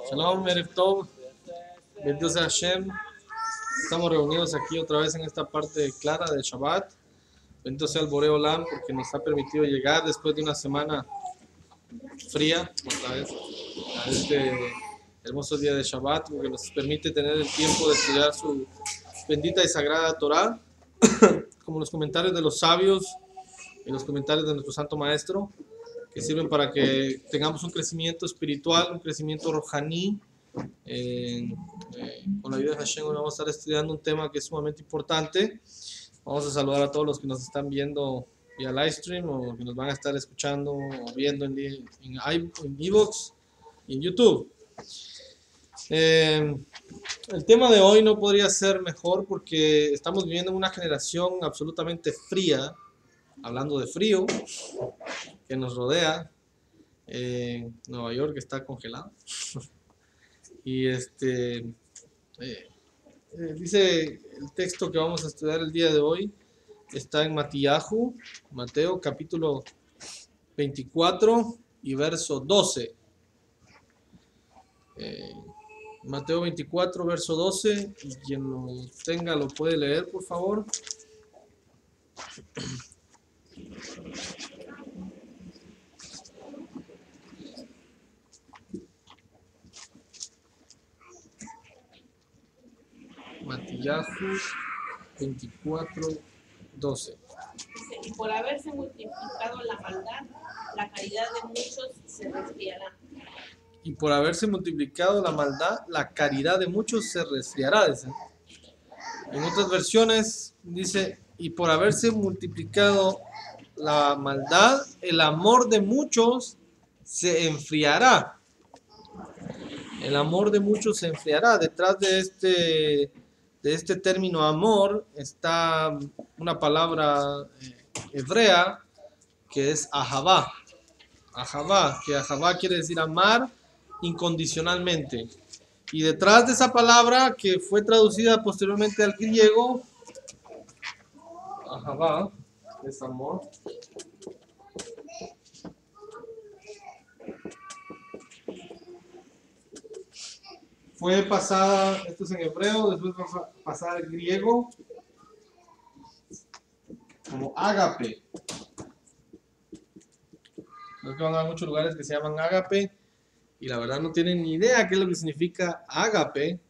Shalom, Erev Tov, bendito sea Hashem. Estamos reunidos aquí otra vez en esta parte clara del Shabbat. Bendito sea el Boré Olam porque nos ha permitido llegar después de una semana fría otra vez a este hermoso día de Shabbat, porque nos permite tener el tiempo de estudiar su bendita y sagrada Torah, como los comentarios de los sabios y los comentarios de nuestro Santo Maestro, que sirven para que tengamos un crecimiento espiritual, un crecimiento rojaní. Con la ayuda de Hashem vamos a estar estudiando un tema que es sumamente importante. Vamos a saludar a todos los que nos están viendo vía live stream o que nos van a estar escuchando o viendo en iVoox y en YouTube. El tema de hoy no podría ser mejor porque estamos viviendo en una generación absolutamente fría, hablando de frío, que nos rodea. Nueva York está congelado. Y dice el texto que vamos a estudiar el día de hoy, está en Mateo capítulo 24 y verso 12. Mateo 24, verso 12, y quien lo tenga lo puede leer, por favor. Mateo 24, 12. Y por haberse multiplicado la maldad, la caridad de muchos se resfriará. Y por haberse multiplicado la maldad, la caridad de muchos se resfriará. Dice. En otras versiones dice, y por haberse multiplicado la maldad, el amor de muchos se enfriará. El amor de muchos se enfriará. Detrás de este término amor está una palabra hebrea que es ahavá. Ahavá, que ahavá quiere decir amar incondicionalmente. Y detrás de esa palabra, que fue traducida posteriormente al griego, ahavá es amor. Fue pasada, esto es en hebreo, después fue pasada al griego como ágape. No es que van a muchos lugares que se llaman ágape y la verdad no tienen ni idea qué es lo que significa ágape,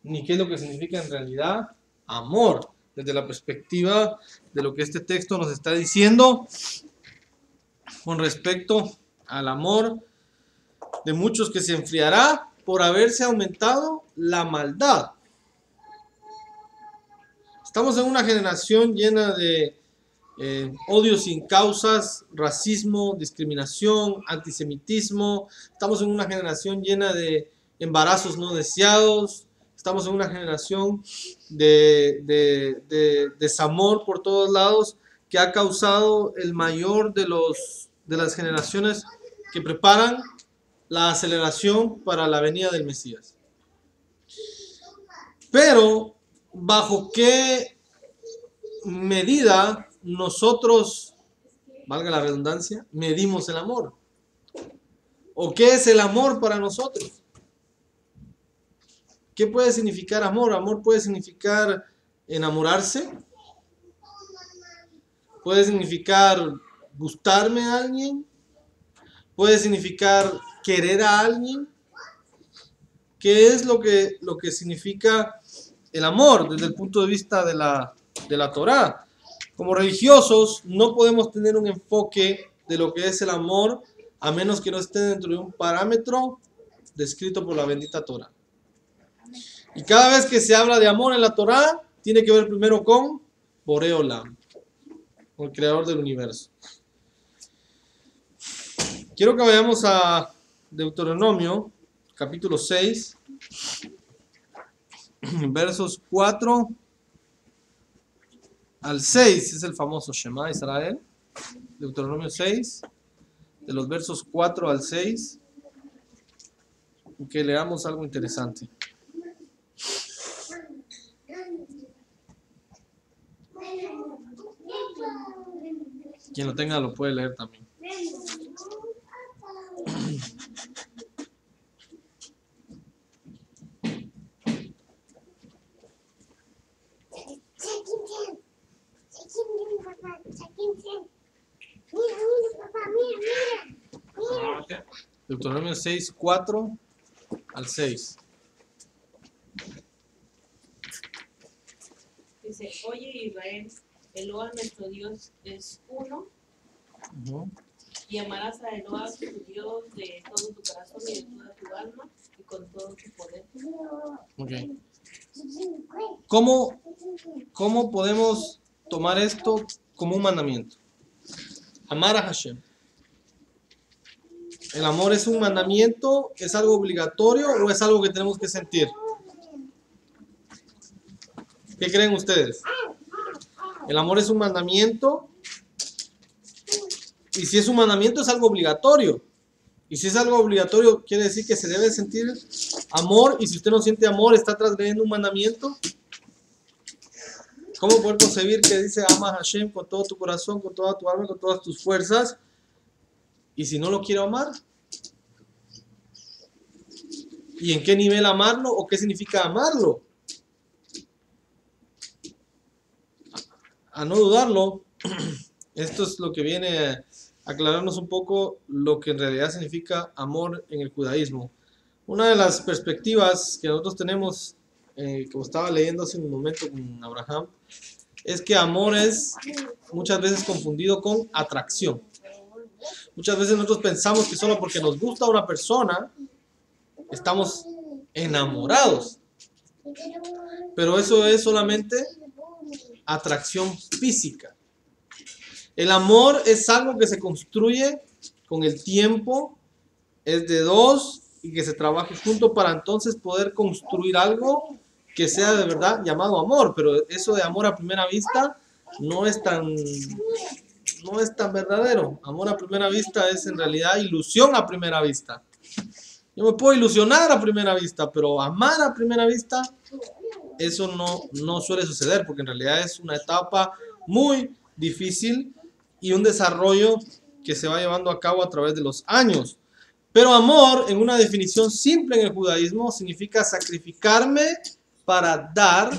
ni qué es lo que significa en realidad amor, desde la perspectiva de lo que este texto nos está diciendo con respecto al amor de muchos que se enfriará por haberse aumentado la maldad. Estamos en una generación llena de odio sin causas, racismo, discriminación, antisemitismo. Estamos en una generación llena de embarazos no deseados. Estamos en una generación de desamor por todos lados que ha causado el mayor de las generaciones que preparan la aceleración para la venida del Mesías. Pero, ¿bajo qué medida nosotros, valga la redundancia, medimos el amor? ¿O qué es el amor para nosotros? ¿Qué puede significar amor? Amor puede significar enamorarse. Puede significar gustarme a alguien. Puede significar querer a alguien. ¿Qué es lo que significa el amor desde el punto de vista de la Torá? Como religiosos no podemos tener un enfoque de lo que es el amor a menos que no esté dentro de un parámetro descrito por la bendita Torá. Y cada vez que se habla de amor en la Torá, tiene que ver primero con Boré Olam, con el creador del universo. Quiero que vayamos a Deuteronomio, capítulo 6, versos 4 al 6 es el famoso Shema Israel, Deuteronomio 6, de los versos 4 al 6, que leamos algo interesante. Quien lo tenga lo puede leer también. Deuteronomio 6, 4 al 6. Dice, oye Israel, Eloa nuestro Dios es uno, y amarás a Eloa tu Dios de todo tu corazón y de toda tu alma y con todo tu poder. Okay. ¿Cómo podemos tomar esto como un mandamiento? Amar a Hashem. ¿El amor es un mandamiento? ¿Es algo obligatorio o es algo que tenemos que sentir? ¿Qué creen ustedes? ¿El amor es un mandamiento? Y si es un mandamiento es algo obligatorio. Y si es algo obligatorio quiere decir que se debe sentir amor, y si usted no siente amor está transgrediendo un mandamiento. ¿Cómo poder concebir que dice ama a Hashem con todo tu corazón, con toda tu alma, con todas tus fuerzas? Y si no lo quiero amar, ¿y en qué nivel amarlo o qué significa amarlo? A no dudarlo, esto es lo que viene a aclararnos un poco lo que en realidad significa amor en el judaísmo. Una de las perspectivas que nosotros tenemos, como estaba leyendo hace un momento con Abraham, es que amor es muchas veces confundido con atracción. Muchas veces nosotros pensamos que solo porque nos gusta una persona estamos enamorados, pero eso es solamente atracción física. El amor es algo que se construye con el tiempo, es de dos y que se trabaje junto para entonces poder construir algo que sea de verdad llamado amor. Pero eso de amor a primera vista no es tan verdadero. Amor a primera vista es en realidad ilusión a primera vista. Yo me puedo ilusionar a primera vista, pero amar a primera vista, eso no suele suceder, porque en realidad es una etapa muy difícil y un desarrollo que se va llevando a cabo a través de los años. Pero amor, en una definición simple en el judaísmo, significa sacrificarme para dar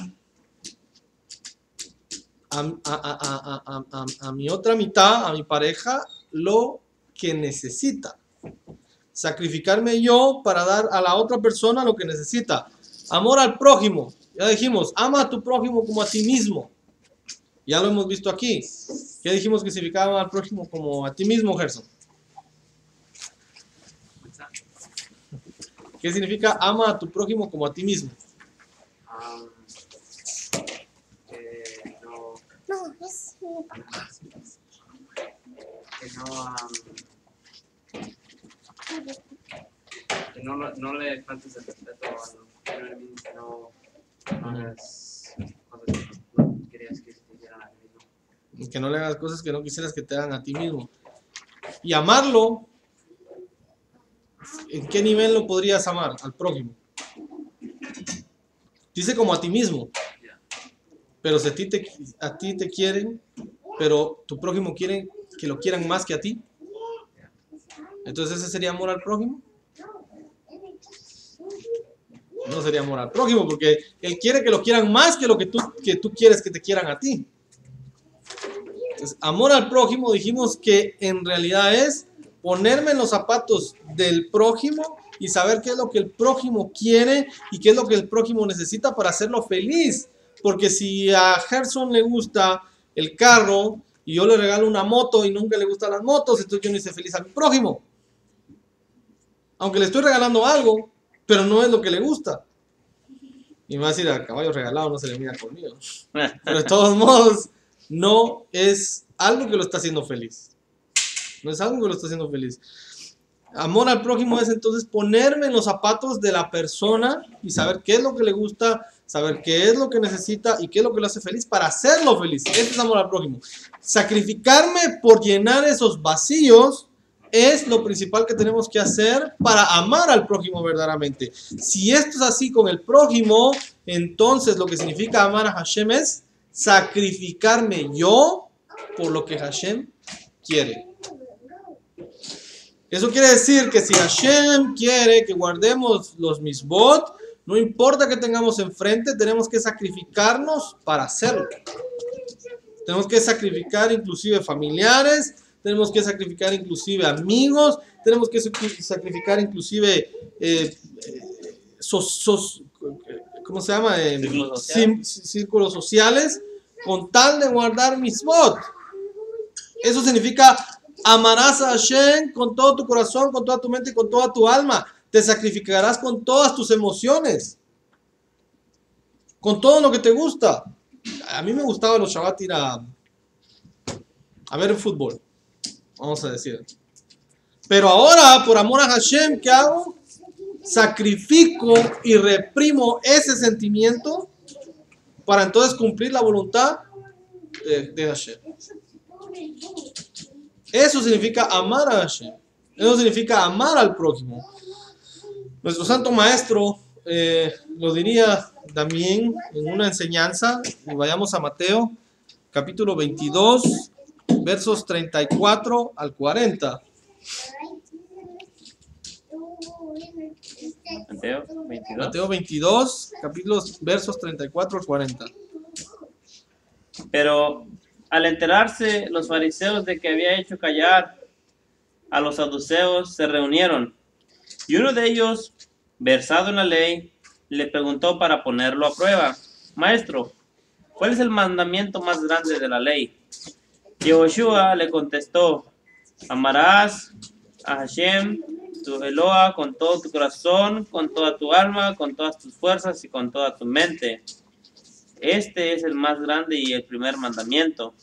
a mi otra mitad, a mi pareja, lo que necesita. Sacrificarme yo para dar a la otra persona lo que necesita. Amor al prójimo. Ya dijimos, ama a tu prójimo como a ti mismo. Ya lo hemos visto aquí. ¿Qué dijimos que significaba al prójimo como a ti mismo, Gerson? ¿Qué significa ama a tu prójimo como a ti mismo? No le faltes el respeto a no hagas cosas que no querías que te hicieran a ti mismo. Que no le hagas cosas que no quisieras que te hagan a ti mismo. Y amarlo, ¿en qué nivel lo podrías amar al prójimo? Dice como a ti mismo. Pero si a ti te quieren, pero tu prójimo quiere que lo quieran más que a ti, entonces ese sería amor al prójimo. No sería amor al prójimo, porque él quiere que lo quieran más que lo que tú quieres que te quieran a ti. Entonces, amor al prójimo dijimos que en realidad es ponerme en los zapatos del prójimo y saber qué es lo que el prójimo quiere y qué es lo que el prójimo necesita para hacerlo feliz. Porque si a Gerson le gusta el carro y yo le regalo una moto y nunca le gustan las motos, entonces yo no hice feliz a mi prójimo. Aunque le estoy regalando algo, pero no es lo que le gusta. Y me va a decir, al caballo regalado no se le mira conmigo. Pero de todos modos, no es algo que lo está haciendo feliz. No es algo que lo está haciendo feliz. Amor al prójimo es entonces ponerme en los zapatos de la persona y saber qué es lo que le gusta, saber qué es lo que necesita y qué es lo que lo hace feliz para hacerlo feliz. Este es amor al prójimo. Sacrificarme por llenar esos vacíos es lo principal que tenemos que hacer para amar al prójimo verdaderamente. Si esto es así con el prójimo, entonces lo que significa amar a Hashem es sacrificarme yo por lo que Hashem quiere. Eso quiere decir que si Hashem quiere que guardemos los misbot, no importa que tengamos enfrente, tenemos que sacrificarnos para hacerlo. Tenemos que sacrificar inclusive familiares, tenemos que sacrificar inclusive amigos, tenemos que sacrificar inclusive ¿cómo se llama? Círculos sociales, con tal de guardar misbot. Eso significa amarás a Hashem con todo tu corazón, con toda tu mente y con toda tu alma. Te sacrificarás con todas tus emociones, con todo lo que te gusta. A mí me gustaba los Shabbat ir a ver el fútbol, vamos a decir. Pero ahora, por amor a Hashem, ¿qué hago? Sacrifico y reprimo ese sentimiento para entonces cumplir la voluntad de Hashem. Eso significa amar a Hashem. Eso significa amar al prójimo. Nuestro santo maestro lo diría también en una enseñanza. Y vayamos a Mateo, capítulo 22, versos 34 al 40. Mateo 22, capítulos, versos 34 al 40. Pero al enterarse los fariseos de que había hecho callar a los saduceos, se reunieron. Y uno de ellos, versado en la ley, le preguntó para ponerlo a prueba: Maestro, ¿cuál es el mandamiento más grande de la ley? Y Yehoshua le contestó: amarás a Hashem, tu Eloah, con todo tu corazón, con toda tu alma, con todas tus fuerzas y con toda tu mente. Este es el más grande y el primer mandamiento.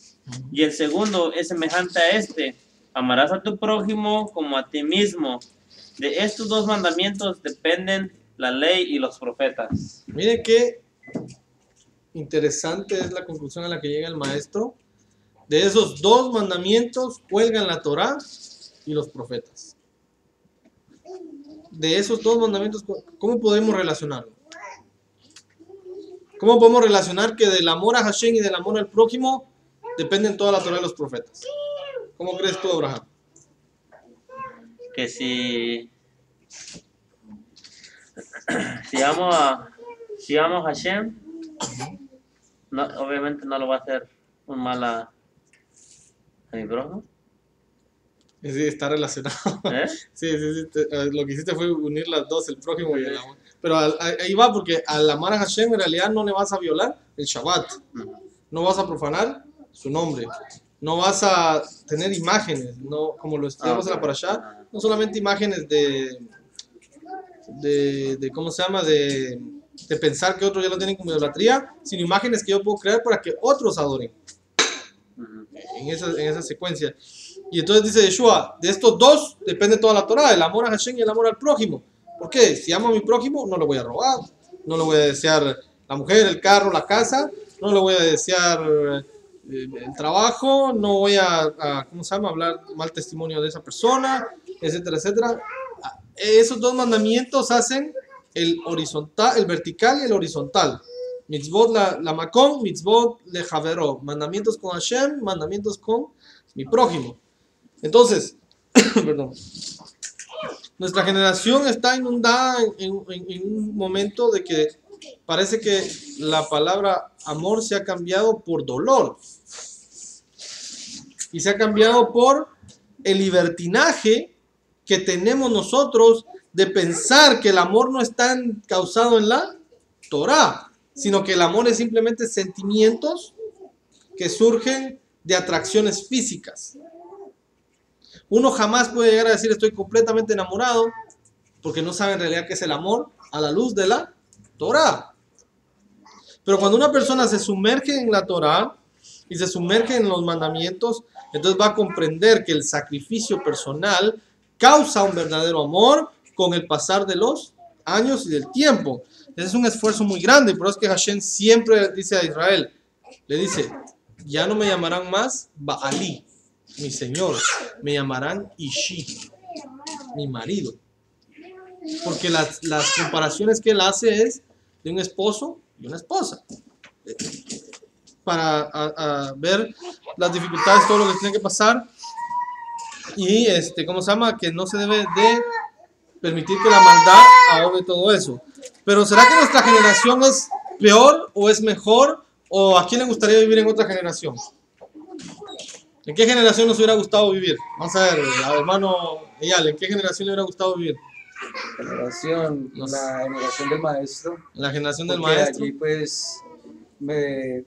Y el segundo es semejante a este: amarás a tu prójimo como a ti mismo. De estos dos mandamientos dependen la ley y los profetas. Miren qué interesante es la conclusión a la que llega el maestro. De esos dos mandamientos cuelgan la Torá y los profetas. De esos dos mandamientos, ¿cómo podemos relacionarlo? ¿Cómo podemos relacionar que del amor a Hashem y del amor al prójimo dependen toda la Torá y los profetas? ¿Cómo crees tú, Abraham? Que si amo a Hashem, no, obviamente no lo va a hacer un mal a mi prójimo. Sí, está relacionado. Sí, lo que hiciste fue unir las dos, el prójimo y el amor. Pero ahí va, porque al amar a Hashem en realidad no le vas a violar el Shabbat. No vas a profanar su nombre. No vas a tener imágenes, no, como lo estudiamos en la Parashá, no solamente imágenes de ¿cómo se llama? De pensar que otros ya lo tienen como idolatría, sino imágenes que yo puedo crear para que otros adoren. En esa secuencia. Y entonces dice Yeshua, de estos dos depende toda la Torá, el amor a Hashem y el amor al prójimo. ¿Por qué? Si amo a mi prójimo, no le voy a robar, no le voy a desear la mujer, el carro, la casa, no le voy a desear el trabajo, no voy a ¿cómo se llama? Hablar mal testimonio de esa persona, etcétera, etcétera. Esos dos mandamientos hacen el horizontal, el vertical y el horizontal. Mitzvot la makom, mitzvot le javero. Mandamientos con Hashem, mandamientos con mi prójimo. Entonces, perdón. Nuestra generación está inundada en un momento de que parece que la palabra amor se ha cambiado por dolor. Y se ha cambiado por el libertinaje que tenemos nosotros de pensar que el amor no está causado en la Torá, sino que el amor es simplemente sentimientos que surgen de atracciones físicas. Uno jamás puede llegar a decir estoy completamente enamorado porque no sabe en realidad qué es el amor a la luz de la Torá. Pero cuando una persona se sumerge en la Torá y se sumerge en los mandamientos, entonces va a comprender que el sacrificio personal causa un verdadero amor con el pasar de los años y del tiempo. Ese es un esfuerzo muy grande, por eso es que Hashem siempre dice a Israel, le dice, ya no me llamarán más Baalí, mi señor, me llamarán Ishi, mi marido. Porque las comparaciones que él hace es de un esposo y una esposa. Para ver las dificultades, todo lo que tiene que pasar. Y ¿cómo se llama? Que no se debe de permitir que la maldad ahogue todo eso. Pero ¿será que nuestra generación es peor o es mejor? ¿O a quién le gustaría vivir en otra generación? ¿En qué generación nos hubiera gustado vivir? Vamos a ver, hermano Eyal, ¿en qué generación le hubiera gustado vivir? La generación del maestro. La generación del porque maestro. allí pues me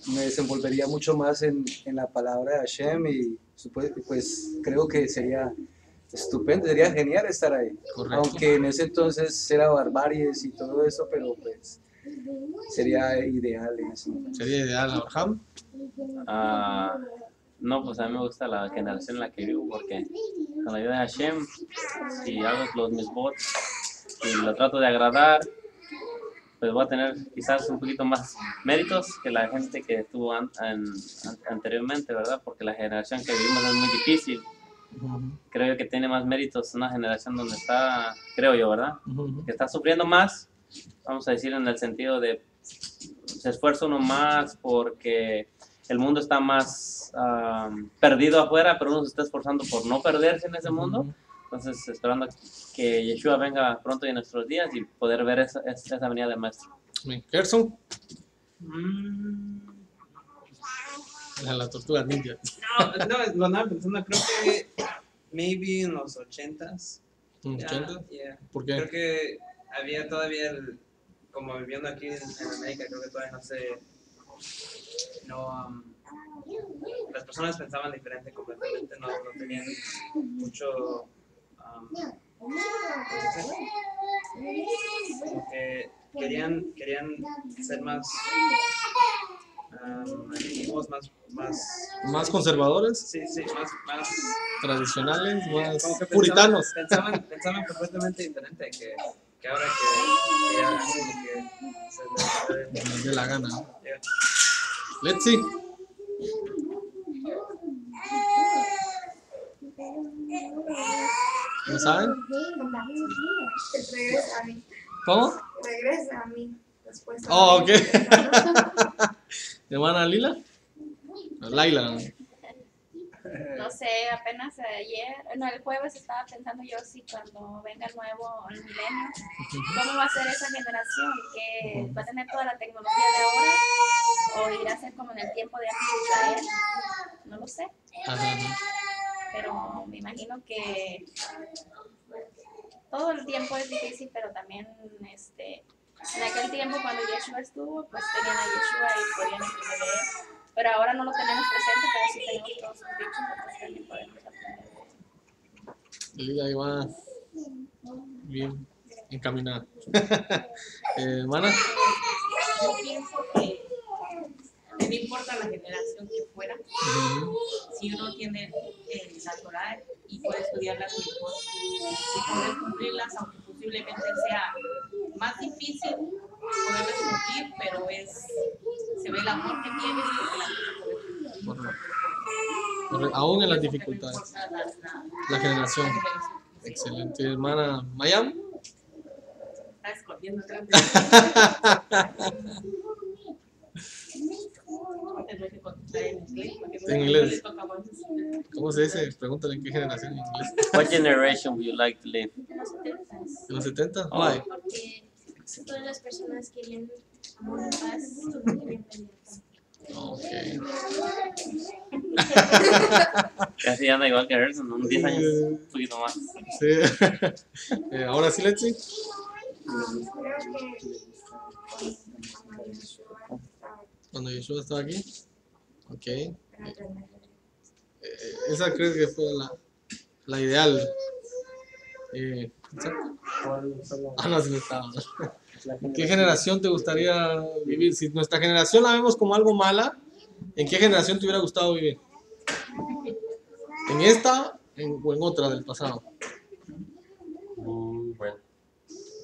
desenvolvería mucho más en la palabra de Hashem y pues creo que sería estupendo, sería genial estar ahí. Correcto. Aunque en ese entonces era barbaries y todo eso, pero pues sería ideal en ese momento. Sería ideal, Abraham. No, pues a mí me gusta la generación en la que vivo porque con la ayuda de Hashem, si hago los misbot y lo trato de agradar, pues voy a tener quizás un poquito más méritos que la gente que estuvo anteriormente, ¿verdad? Porque la generación que vivimos es muy difícil. Creo que tiene más méritos una generación donde está, creo yo, ¿verdad? Que está sufriendo más, vamos a decir en el sentido de se esfuerza uno más porque el mundo está más perdido afuera, pero uno se está esforzando por no perderse en ese mundo. Entonces, esperando que Yeshua venga pronto en nuestros días y poder ver esa venida del maestro. Gerson. La tortuga ninja. No, lo andaba pensando, creo que maybe en los 80s. ¿80? Yeah. ¿Por qué? Creo que había todavía, como viviendo aquí en América, creo que todavía las personas pensaban diferente completamente, no tenían mucho, como que querían ser más antiguos, ¿Más conservadores? Sí, más ¿Tradicionales? ¿Más como que puritanos? pensaban completamente diferente que ahora que ya hacen lo que se Les dé la gana. Yeah. Let's see. ¿No saben? Regresa a mí. ¿Cómo? Regresa a mí. Después. Oh, ok. ¿Hermana Lila? Laila. No sé, apenas ayer, no, el jueves estaba pensando yo si cuando venga el nuevo el milenio, ¿cómo va a ser esa generación? ¿Que va a tener toda la tecnología de ahora? ¿O irá a ser como en el tiempo de aquí de Israel? No lo sé. Ajá. Pero me imagino que todo el tiempo es difícil, pero también en aquel tiempo cuando Yeshua estuvo, pues tenían a Yeshua y podían aprender de él. Pero ahora no lo tenemos presente, pero sí tenemos todos sus dichos, entonces también podemos aprender de él. Lila ahí va bien encaminada. Hermana. Yo pienso que no importa la generación que fuera, si uno tiene la Torah y puede estudiar las mismas y poder cumplirlas, aunque posiblemente sea más difícil poderlas cumplir, pero se ve el amor que tienes y Correcto. Aún en las dificultades. La generación. Excelente. Hermana Mayam. Está escondiendo atrás de En inglés. ¿Cómo se dice? Pregúntale en qué generación en inglés. What generation would you like to live? En los 70. ¿En los 70? Oh. Why? Porque todas las personas querían amor y paz y no querían pelear tanto. Ok. Casi anda igual que Gerson, unos 10 años, un poquito más. Sí. Ahora sí, Letzi. Creo que Cuando Yeshua estaba aquí. Ok. Esa creo que fue la ideal. No, sí no estaba. ¿En qué generación te gustaría vivir? Si nuestra generación la vemos como algo mala, ¿en qué generación te hubiera gustado vivir? ¿En esta o en otra del pasado?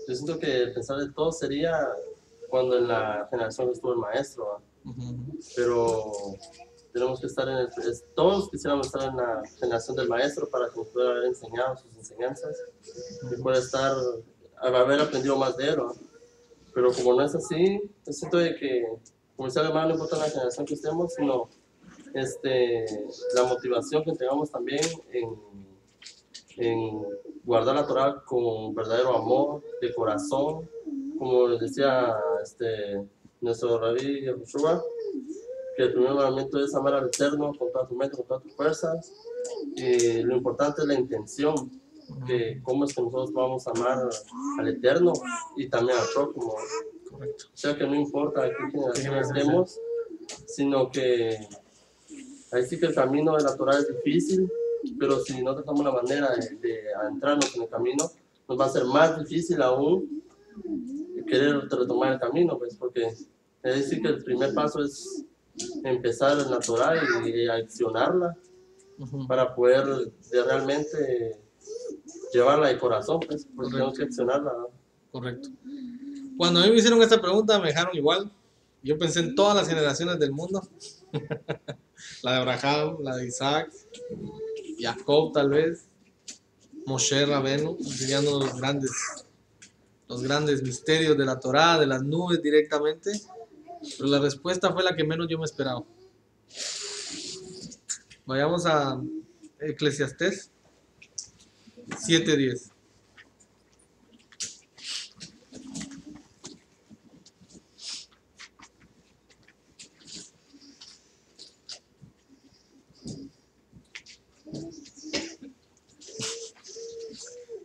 Yo siento que el pensar de todo sería cuando en la generación estuvo el maestro, ¿va? Pero tenemos que estar todos quisiéramos estar en la generación del maestro para que nos pueda haber enseñado sus enseñanzas y pueda haber aprendido más de él, ¿va? Pero como no es así, yo siento de que, como decía el hermano, no importa la generación que estemos, sino la motivación que tengamos también en guardar la Torah con verdadero amor, de corazón, como decía nuestro rabí Yehoshua, que el primer mandamiento es amar al Eterno con toda tu mente, con todas tus fuerzas, y lo importante es la intención, que cómo es que nosotros vamos a amar al Eterno y también al prójimo. Correcto. O sea que no importa a qué generación estemos, sino que ahí sí que el camino de la Torah es difícil, pero si no tratamos la manera de adentrarnos en el camino, nos va a ser más difícil aún querer retomar el camino, pues, porque es decir que el primer paso es empezar en la Torah y accionarla para poder realmente llevarla de corazón, pues, porque tenemos que accionarla, ¿no? Correcto. Cuando a mí me hicieron esta pregunta me dejaron igual. Yo pensé en todas las generaciones del mundo. La de Abraham, la de Isaac, Jacob tal vez, Moshe Rabenu, enseñando los grandes misterios de la Torá, de las nubes directamente. Pero la respuesta fue la que menos yo me esperaba. Vayamos a Eclesiastés 7:10.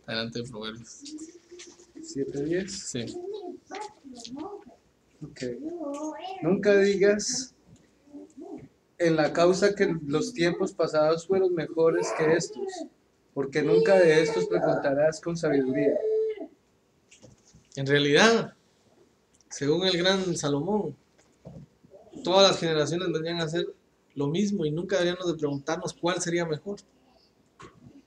Adelante, Proverbios. 7:10. Sí. Ok. Nunca digas en la causa que los tiempos pasados fueron mejores que estos, porque nunca de estos preguntarás con sabiduría. En realidad, según el gran Salomón, todas las generaciones vendrían a hacer lo mismo y nunca deberíamos de preguntarnos cuál sería mejor.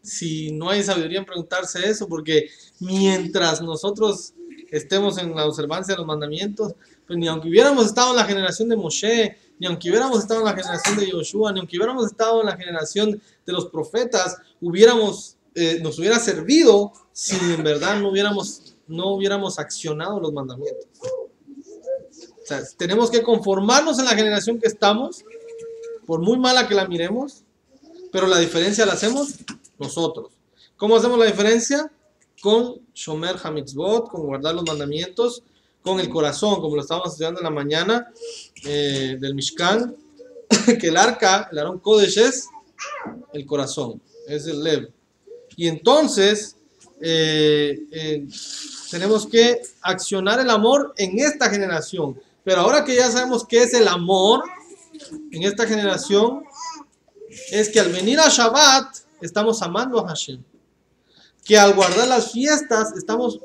Si no hay sabiduría en preguntarse eso, porque mientras nosotros estemos en la observancia de los mandamientos, pues ni aunque hubiéramos estado en la generación de Moshe, ni aunque hubiéramos estado en la generación de Yoshua, ni aunque hubiéramos estado en la generación de los profetas, nos hubiera servido si en verdad no hubiéramos accionado los mandamientos. O sea, tenemos que conformarnos en la generación que estamos, por muy mala que la miremos, pero la diferencia la hacemos nosotros. ¿Cómo hacemos la diferencia? Con Shomer HaMitzvot, con guardar los mandamientos, con el corazón, como lo estábamos estudiando en la mañana del Mishkan, que el arca, el Aarón Kodesh es el corazón, es el Lev. Y entonces tenemos que accionar el amor en esta generación. Pero ahora que ya sabemos qué es el amor en esta generación, es que al venir a Shabbat estamos amando a Hashem. Que al guardar las fiestas estamos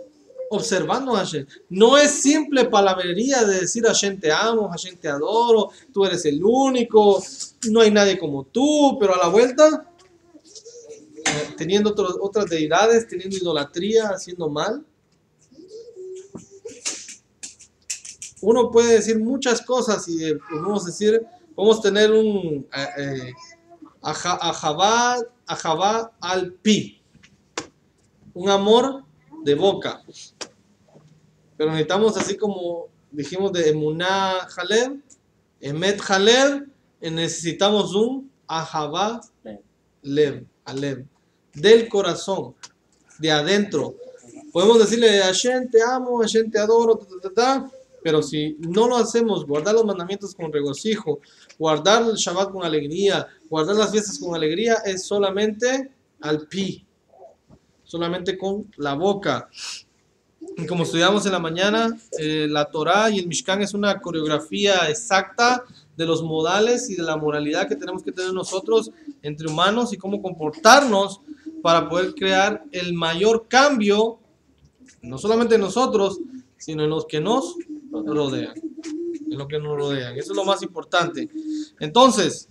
observando a Hashem. No es simple palabrería de decir Hashem te amo, Hashem te adoro, tú eres el único, no hay nadie como tú, pero a la vuelta teniendo otras deidades, teniendo idolatría, haciendo mal. Uno puede decir muchas cosas y podemos tener un Ahavá al pi, un amor de boca, pero necesitamos, así como dijimos de Emuná Jaleb, Emet Jaleb, necesitamos un Ahavá Lev, Alev, del corazón, de adentro. Podemos decirle Hashem te amo, Hashem te adoro, pero si no lo hacemos, guardar los mandamientos con regocijo, guardar el Shabbat con alegría, guardar las fiestas con alegría, es solamente al pi, solamente con la boca. Y como estudiamos en la mañana, la Torah y el Mishkan es una coreografía exacta de los modales y de la moralidad que tenemos que tener nosotros entre humanos y cómo comportarnos para poder crear el mayor cambio, no solamente en nosotros, sino en los que nos rodean. Eso es lo más importante. Entonces,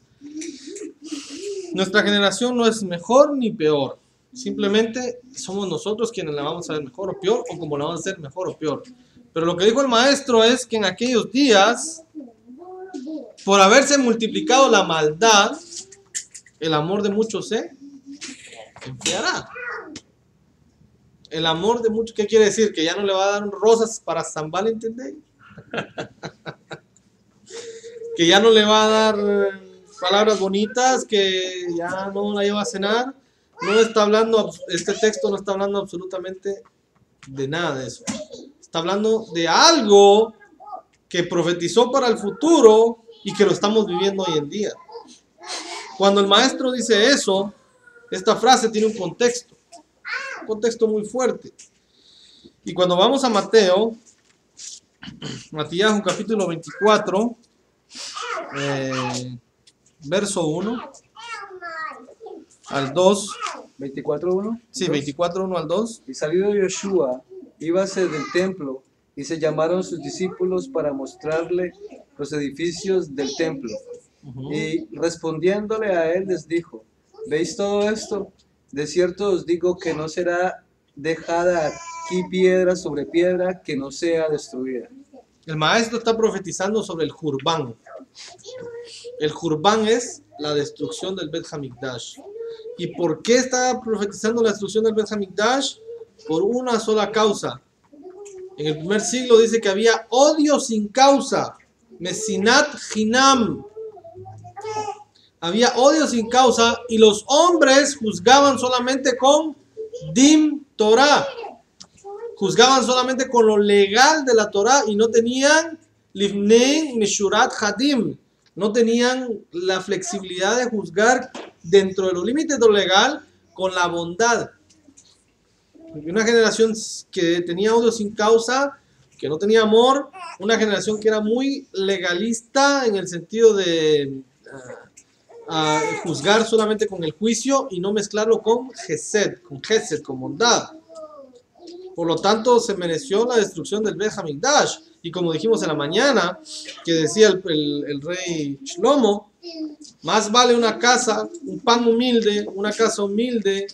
nuestra generación no es mejor ni peor. Simplemente somos nosotros quienes la vamos a ver mejor o peor, o como la vamos a hacer mejor o peor. Pero lo que dijo el maestro es que en aquellos días, por haberse multiplicado la maldad, el amor de muchos se enfriará. El amor de muchos, ¿qué quiere decir? Que ya no le va a dar rosas para San Valentín Day. Que ya no le va a dar palabras bonitas, que ya no la lleva a cenar. No está hablando, este texto no está hablando absolutamente de nada de eso. Está hablando de algo que profetizó para el futuro y que lo estamos viviendo hoy en día. Cuando el maestro dice eso, esta frase tiene un contexto muy fuerte. Y cuando vamos a Mateo, Matías, capítulo 24, verso 1 al 2. 24:1. Sí, 24:1 al 2. Y salido Yoshua, íbase del templo, y se llamaron sus discípulos para mostrarle los edificios del templo. Y respondiéndole a él les dijo: ¿veis todo esto? De cierto os digo que no será dejada aquí piedra sobre piedra que no sea destruida. El maestro está profetizando sobre el Jurbán. El Jurbán es la destrucción del Bet Hamikdash. ¿Y por qué está profetizando la destrucción del Bet Hamikdash? Por una sola causa. En el primer siglo dice que había odio sin causa. Mesinat Hinam. Había odio sin causa y los hombres juzgaban solamente con Dim Torah. Juzgaban solamente con lo legal de la Torah y no tenían Livnei Meshurat Hadim. No tenían la flexibilidad de juzgar dentro de los límites de lo legal con la bondad. Una generación que tenía odio sin causa, que no tenía amor, una generación que era muy legalista en el sentido de juzgar solamente con el juicio y no mezclarlo con Gesed, con bondad. Por lo tanto, se mereció la destrucción del Bet Hamikdash. Y como dijimos en la mañana, que decía el rey Shlomo, más vale una casa, un pan humilde, una casa humilde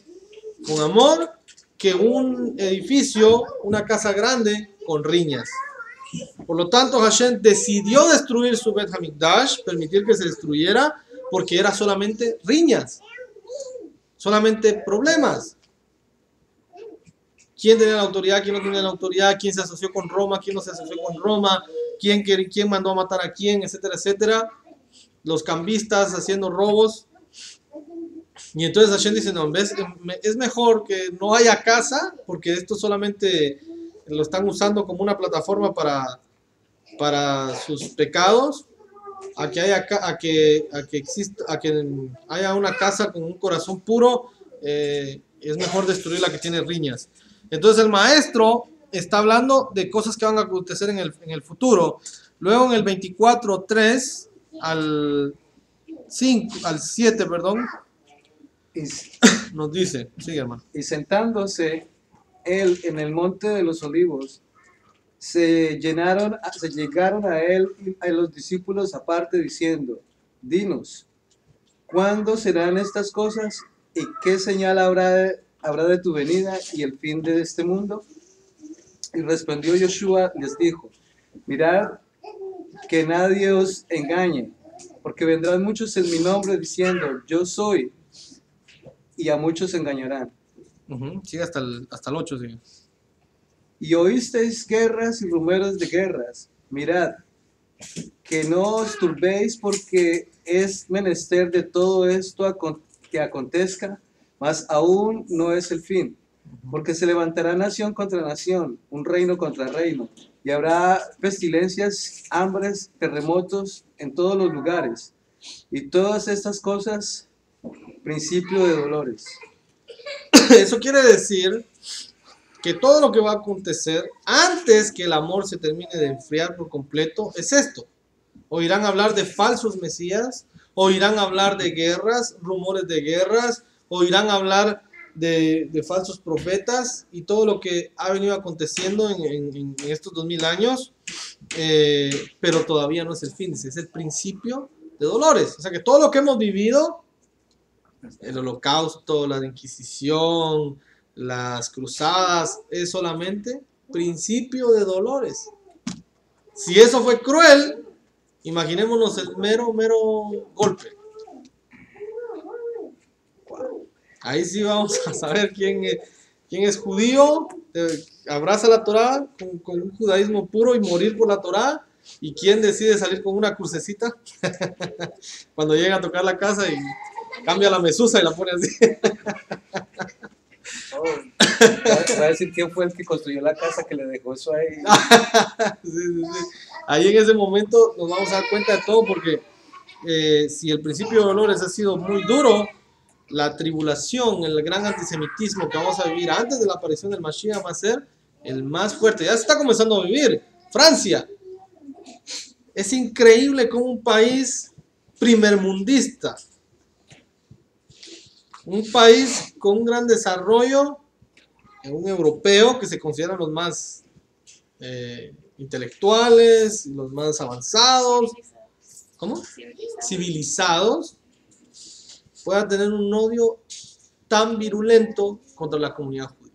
con amor, que un edificio, una casa grande con riñas. Por lo tanto, Hashem decidió destruir su Bet Hamikdash, permitir que se destruyera, porque era solamente riñas, solamente problemas. ¿Quién tenía la autoridad? ¿Quién no tenía la autoridad? ¿Quién se asoció con Roma? ¿Quién no se asoció con Roma? ¿Quién mandó a matar a quién? Etcétera, etcétera. Los cambistas haciendo robos. Y entonces Hashem dice, no, es mejor que no haya casa, porque esto solamente lo están usando como una plataforma para sus pecados, a que haya una casa con un corazón puro. Es mejor destruir la que tiene riñas. Entonces el maestro está hablando de cosas que van a acontecer en el futuro. Luego en el 24:3 al 7, nos dice, sigue hermano. Y sentándose él en el monte de los olivos, se llegaron a él y a los discípulos aparte diciendo: dinos, ¿cuándo serán estas cosas? ¿Y qué señal habrá de tu venida y el fin de este mundo? Y respondió Yoshua, les dijo: mirad que nadie os engañe, porque vendrán muchos en mi nombre diciendo: yo soy, y a muchos engañarán. Sigue hasta el 8, sigue. Y oísteis guerras y rumores de guerras. Mirad, que no os turbéis, porque es menester de todo esto que acontezca, mas aún no es el fin, porque se levantará nación contra nación, un reino contra reino, y habrá pestilencias, hambres, terremotos en todos los lugares, y todas estas cosas, principio de dolores. Eso quiere decir que todo lo que va a acontecer antes que el amor se termine de enfriar por completo es esto. Oirán hablar de falsos mesías, oirán hablar de guerras, rumores de guerras, oirán hablar de falsos profetas y todo lo que ha venido aconteciendo en estos 2000 años, pero todavía no es el fin, es el principio de dolores. O sea que todo lo que hemos vivido El holocausto, la Inquisición, las cruzadas, es solamente principio de dolores. Si eso fue cruel, imaginémonos el mero golpe. Ahí sí vamos a saber quién es judío, abraza la Torá con un judaísmo puro y morir por la Torá, y quién decide salir con una crucecita cuando llega a tocar la casa y cambia la mesusa y la pone así. Va a decir quién fue el que construyó la casa que le dejó eso ahí. Sí. Ahí en ese momento nos vamos a dar cuenta de todo, porque si el principio de dolores ha sido muy duro, la tribulación, el gran antisemitismo que vamos a vivir antes de la aparición del Mashiach va a ser el más fuerte. Ya se está comenzando a vivir. Francia. Es increíble cómo un país primermundista, un país con un gran desarrollo, un europeo que se consideran los más intelectuales, los más avanzados, ¿cómo? Civilizados, pueda tener un odio tan virulento contra la comunidad judía.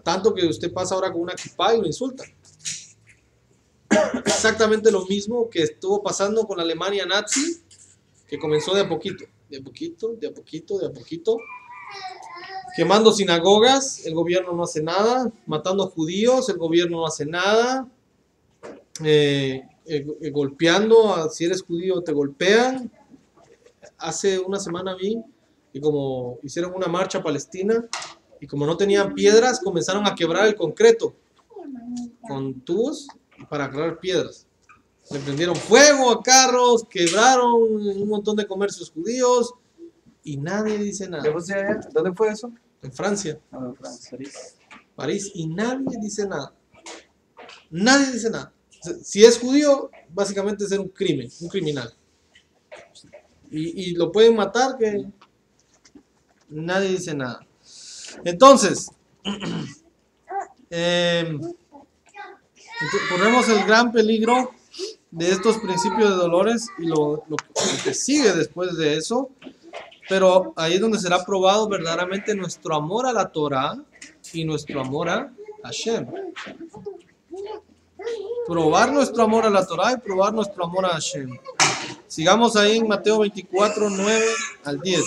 Tanto que usted pasa ahora con una kipá y lo insulta. Exactamente lo mismo que estuvo pasando con la Alemania nazi, que comenzó de a poquito, quemando sinagogas, el gobierno no hace nada, matando judíos, el gobierno no hace nada, golpeando, si eres judío te golpean. Hace una semana vi y como hicieron una marcha palestina y como no tenían piedras, comenzaron a quebrar el concreto con tubos para agarrar piedras. Le prendieron fuego a carros, quebraron un montón de comercios judíos y nadie dice nada. ¿Dónde fue eso? En Francia. En Francia. París. Y nadie dice nada. Nadie dice nada. Si es judío, básicamente es un crimen, un criminal. Y lo pueden matar, que nadie dice nada. Entonces, corremos el gran peligro de estos principios de dolores y lo que sigue después de eso, pero ahí es donde será probado verdaderamente nuestro amor a la Torah y nuestro amor a Hashem. Probar nuestro amor a la Torah y probar nuestro amor a Hashem. Sigamos ahí en Mateo 24, 9 al 10.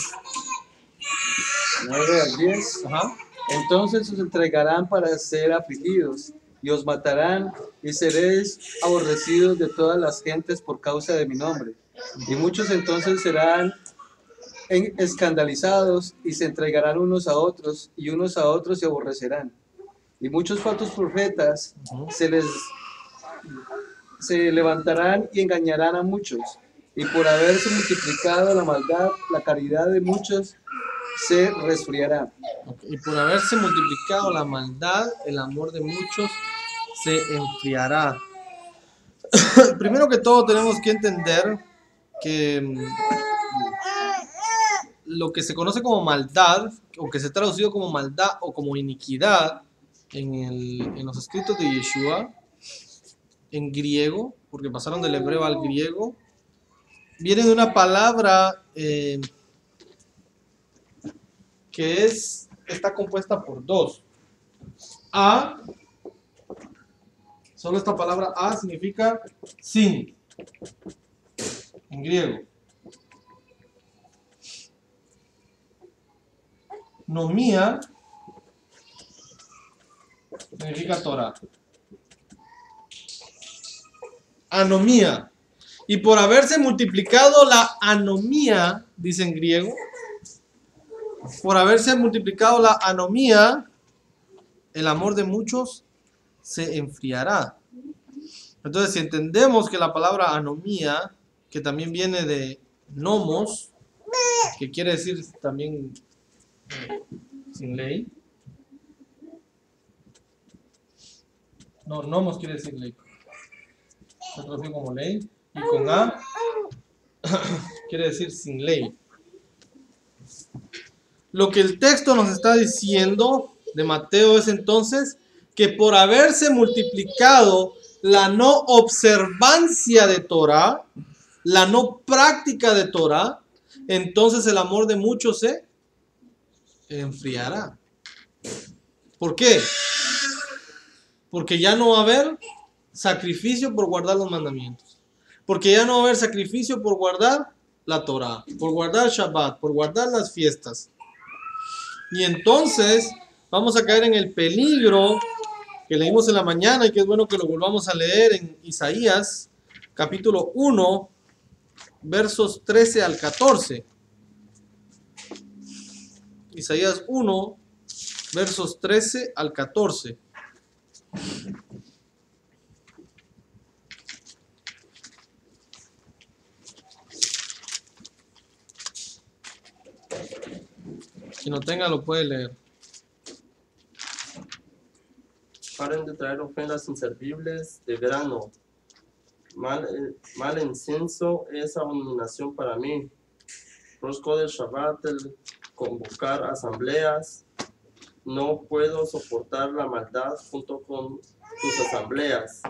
9 al 10. Ajá. Entonces os entregarán para ser afligidos y os matarán y seréis aborrecidos de todas las gentes por causa de mi nombre. Y muchos entonces serán escandalizados y se entregarán unos a otros y unos a otros se aborrecerán. Y muchos falsos profetas se levantarán y engañarán a muchos. Y por haberse multiplicado la maldad, la caridad de muchos se resfriará. Y por haberse multiplicado la maldad, el amor de muchos se enfriará. Primero que todo tenemos que entender que lo que se conoce como maldad, o que se ha traducido como maldad o como iniquidad en los escritos de Yeshua, en griego, porque pasaron del hebreo al griego, viene de una palabra que está compuesta por dos. A, solo esta palabra A significa sin, en griego. Nomía significa Torah. Anomía. Y por haberse multiplicado la anomía, dice en griego, por haberse multiplicado la anomía, el amor de muchos se enfriará. Entonces, si entendemos que la palabra anomía, que también viene de nomos, que quiere decir también sin ley. No, nomos quiere decir ley. Se traduce como ley. Y con A quiere decir sin ley. Lo que el texto nos está diciendo de Mateo es entonces que por haberse multiplicado la no observancia de Torah, la no práctica de Torah, entonces el amor de muchos se enfriará. ¿Por qué? Porque ya no va a haber sacrificio por guardar los mandamientos. Porque ya no va a haber sacrificio por guardar la Torah, por guardar Shabbat, por guardar las fiestas. Y entonces vamos a caer en el peligro que leímos en la mañana y que es bueno que lo volvamos a leer en Isaías, capítulo 1, versos 13 al 14. Isaías 1, versos 13 al 14. Si no tenga, lo puede leer. Paren de traer ofrendas inservibles de grano. Mal incienso es abominación para mí. Rosco del Shabbat, el convocar asambleas. No puedo soportar la maldad junto con tus asambleas.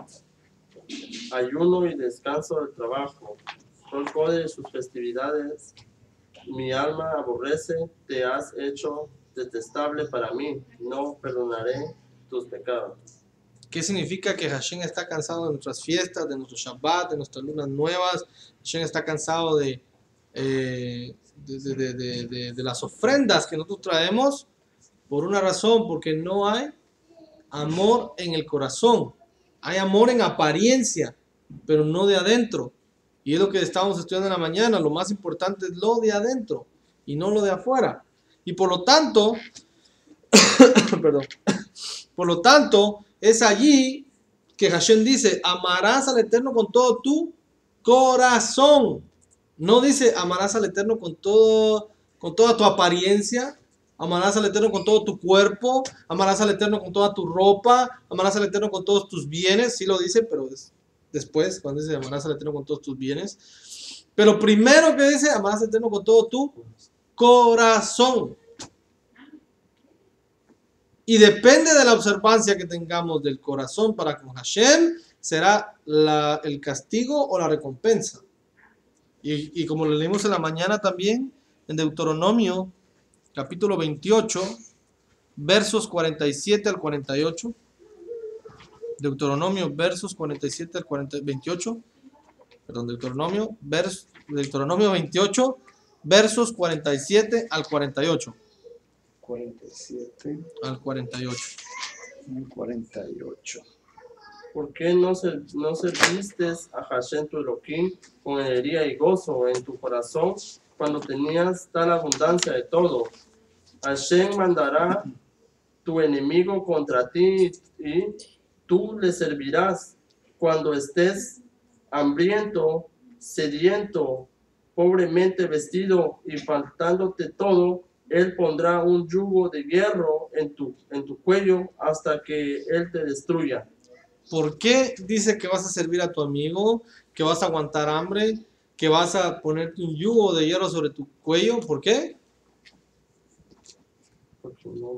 Ayuno y descanso del trabajo. Rosco de sus festividades. Mi alma aborrece, te has hecho detestable para mí. No perdonaré tus pecados. ¿Qué significa que Hashem está cansado de nuestras fiestas, de nuestros Shabbat, de nuestras lunas nuevas? Hashem está cansado de las ofrendas que nosotros traemos por una razón, porque no hay amor en el corazón. Hay amor en apariencia, pero no de adentro. Y es lo que estábamos estudiando en la mañana. Lo más importante es lo de adentro y no lo de afuera. Y por lo tanto, perdón, por lo tanto, es allí que Hashem dice, amarás al Eterno con todo tu corazón. No dice, amarás al Eterno con toda tu apariencia, amarás al Eterno con todo tu cuerpo, amarás al Eterno con toda tu ropa, amarás al Eterno con todos tus bienes. Sí lo dice, pero después, cuando dice, amarás al Eterno con todos tus bienes. Pero primero que dice, amarás al Eterno con todo tu corazón. Y depende de la observancia que tengamos del corazón para con Hashem, será el castigo o la recompensa. Y como lo leímos en la mañana también, en Deuteronomio, capítulo 28, versos 47 al 48. Deuteronomio, versos 47 al 28. Perdón, Deuteronomio 28, versos 47 al 48. 47 al 48. 48. ¿Por qué no serviste a Hashem tu Elohim con alegría y gozo en tu corazón cuando tenías tal abundancia de todo? Hashem mandará tu enemigo contra ti y tú le servirás cuando estés hambriento, sediento, pobremente vestido y faltándote todo. Él pondrá un yugo de hierro en tu cuello hasta que él te destruya. ¿Por qué dice que vas a servir a tu amigo, que vas a aguantar hambre, que vas a ponerte un yugo de hierro sobre tu cuello? ¿Por qué?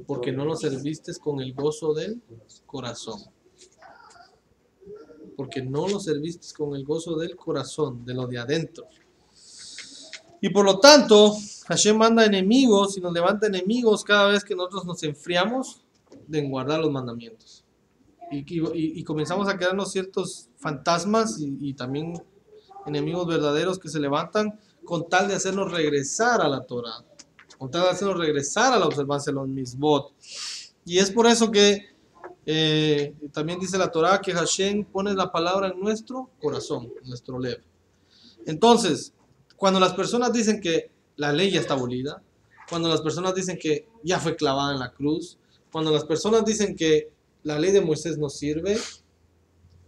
Porque no lo serviste con el gozo del corazón. Porque no lo serviste con el gozo del corazón, de lo de adentro. Y por lo tanto, Hashem manda enemigos y nos levanta enemigos cada vez que nosotros nos enfriamos de guardar los mandamientos. Y comenzamos a quedarnos ciertos fantasmas y también enemigos verdaderos que se levantan con tal de hacernos regresar a la Torah, con tal de hacernos regresar a la observancia de los misbot. Y es por eso que también dice la Torah que Hashem pone la palabra en nuestro corazón, en nuestro lev. Entonces, cuando las personas dicen que la ley ya está abolida, cuando las personas dicen que ya fue clavada en la cruz, cuando las personas dicen que la ley de Moisés no sirve,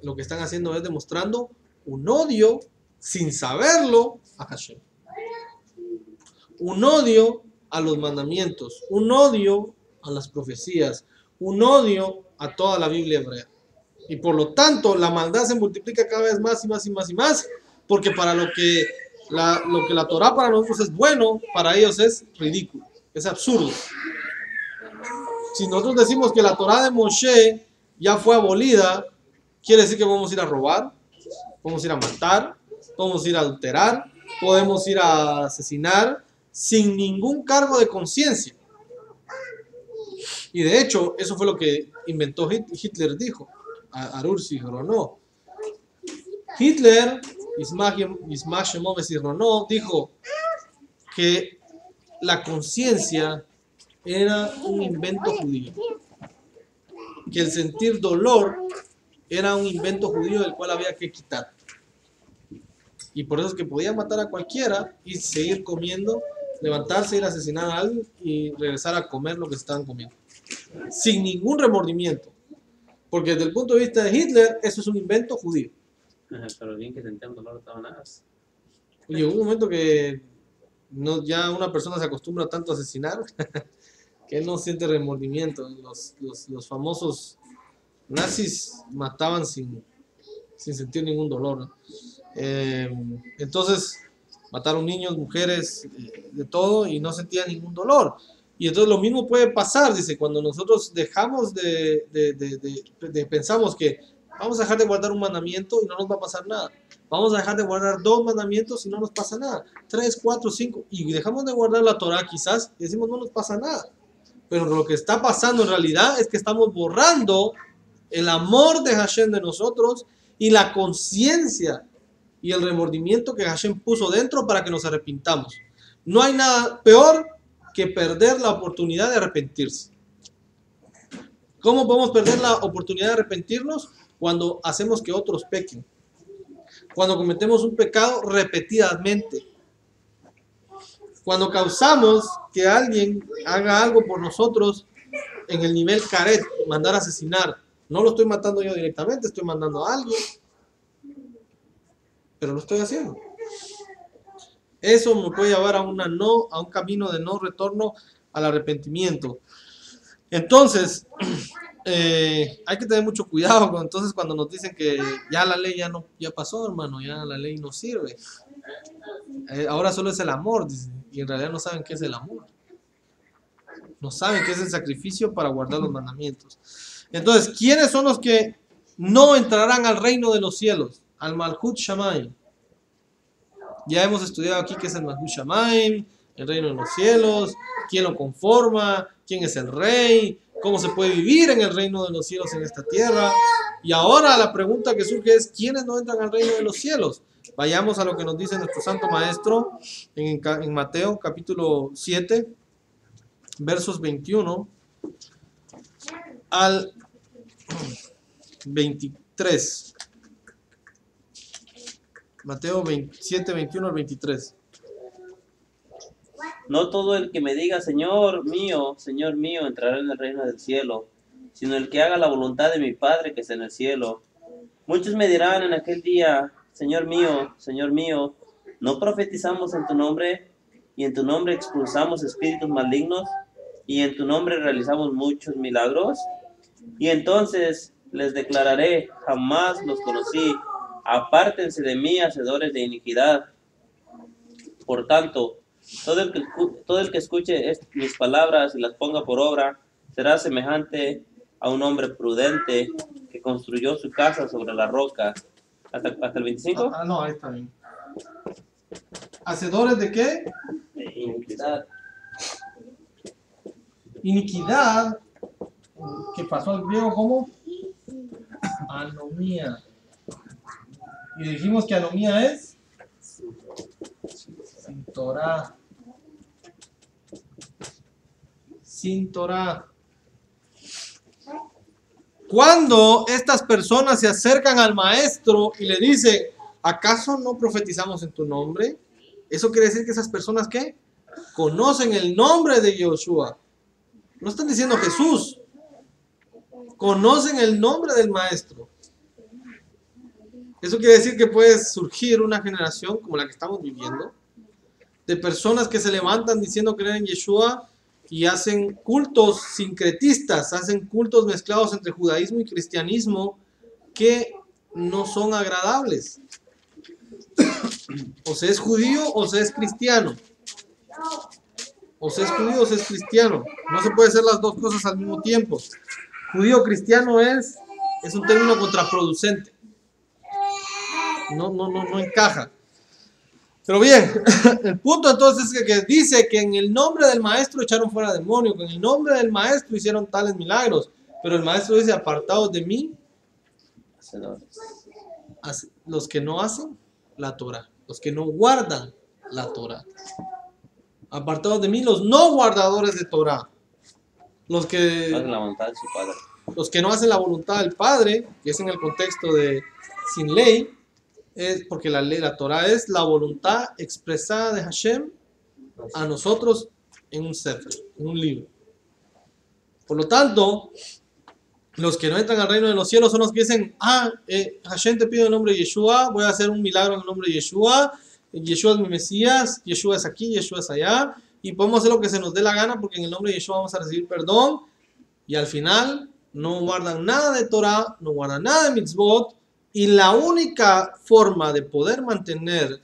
lo que están haciendo es demostrando un odio sin saberlo a Hashem. Un odio a los mandamientos, un odio a las profecías, un odio a toda la Biblia hebrea. Y por lo tanto, la maldad se multiplica cada vez más y más y más y más, porque para lo que la Torah para nosotros es bueno, para ellos es ridículo, es absurdo. Si nosotros decimos que la Torah de Moshe ya fue abolida, quiere decir que podemos ir a robar, podemos ir a matar, podemos ir a adulterar, podemos ir a asesinar, sin ningún cargo de conciencia. Y de hecho, eso fue lo que inventó Hitler, dijo a Arursi Ronó. Hitler, Ismach Shemov Ronó, dijo que la conciencia era un invento judío, que el sentir dolor era un invento judío del cual había que quitar. Y por eso es que podía matar a cualquiera y seguir comiendo, levantarse, ir a asesinar a alguien y regresar a comer lo que estaban comiendo, sin ningún remordimiento. Porque desde el punto de vista de Hitler, eso es un invento judío. Pero bien que sentía un dolor, estaba nada. Y llegó un momento que ya una persona se acostumbra tanto a asesinar que él no siente remordimiento. Los famosos nazis mataban sin sentir ningún dolor, ¿no? Entonces mataron niños, mujeres, de todo, y no sentían ningún dolor. Y entonces lo mismo puede pasar, dice, cuando nosotros dejamos pensamos que vamos a dejar de guardar un mandamiento y no nos va a pasar nada. Vamos a dejar de guardar 2 mandamientos y no nos pasa nada. 3, 4, 5. Y dejamos de guardar la Torah quizás y decimos no nos pasa nada. Pero lo que está pasando en realidad es que estamos borrando el amor de Hashem de nosotros y la conciencia y el remordimiento que Hashem puso dentro para que nos arrepintamos. No hay nada peor que perder la oportunidad de arrepentirse. ¿Cómo podemos perder la oportunidad de arrepentirnos? Cuando hacemos que otros pequen. Cuando cometemos un pecado repetidamente. Cuando causamos que alguien haga algo por nosotros en el nivel caret, mandar a asesinar. No lo estoy matando yo directamente, estoy mandando a alguien. Pero lo estoy haciendo. Eso me puede llevar a un camino de no retorno al arrepentimiento. Entonces, hay que tener mucho cuidado cuando nos dicen que ya la ley ya pasó, hermano, ya la ley no sirve. Ahora solo es el amor, dicen, y en realidad no saben qué es el amor. No saben qué es el sacrificio para guardar los mandamientos. Entonces, ¿quiénes son los que no entrarán al reino de los cielos? Al Malhut Shamayim. Ya hemos estudiado aquí qué es el Malhut Shamayim, el reino de los cielos, quién lo conforma, quién es el rey, cómo se puede vivir en el reino de los cielos en esta tierra. Y ahora la pregunta que surge es, ¿quiénes no entran al reino de los cielos? Vayamos a lo que nos dice nuestro Santo Maestro en Mateo capítulo 7, versos 21 al 23. Mateo 7, 21 al 23. No todo el que me diga Señor mío, entrará en el reino del cielo, sino el que haga la voluntad de mi Padre que está en el cielo. Muchos me dirán en aquel día, Señor mío, ¿no profetizamos en tu nombre? Y en tu nombre expulsamos espíritus malignos, y en tu nombre realizamos muchos milagros. Y entonces les declararé, jamás los conocí, apártense de mí, hacedores de iniquidad. Por tanto, todo el que escuche mis palabras y las ponga por obra, será semejante a un hombre prudente que construyó su casa sobre la roca. ¿Hasta el 25? No, ahí está bien. ¿Hacedores de qué? De iniquidad. Iniquidad, que pasó al griego como anomía. Y dijimos que anomía es sin Torah. Sin Torah. Cuando estas personas se acercan al maestro y le dicen, ¿acaso no profetizamos en tu nombre? Eso quiere decir que esas personas, ¿qué? Conocen el nombre de Yoshua. No están diciendo Jesús. Conocen el nombre del maestro. Eso quiere decir que puede surgir una generación como la que estamos viviendo, de personas que se levantan diciendo creer en Yeshua y hacen cultos sincretistas, hacen cultos mezclados entre judaísmo y cristianismo que no son agradables. O se es judío o se es cristiano. O se es judío o se es cristiano. No se puede hacer las dos cosas al mismo tiempo. Judío cristiano es un término contraproducente. No encaja. Pero bien, el punto entonces es que dice que en el nombre del maestro echaron fuera demonios, que en el nombre del maestro hicieron tales milagros. Pero el maestro dice, apartados de mí, los que no hacen la Torah, los que no guardan la Torah. Apartados de mí, los no guardadores de Torah. Los que la voluntad de su padre. Los que no hacen la voluntad del Padre, que es en el contexto de sin ley, es porque la ley, la Torah es la voluntad expresada de Hashem a nosotros en un sefer, en un libro. Por lo tanto, los que no entran al reino de los cielos son los que dicen, Hashem te pide el nombre de Yeshua, voy a hacer un milagro en el nombre de Yeshua, Yeshua es mi Mesías, Yeshua es aquí, Yeshua es allá, y podemos hacer lo que se nos dé la gana porque en el nombre de Yeshua vamos a recibir perdón, y al final no guardan nada de Torah, no guardan nada de mitzvot, y la única forma de poder mantener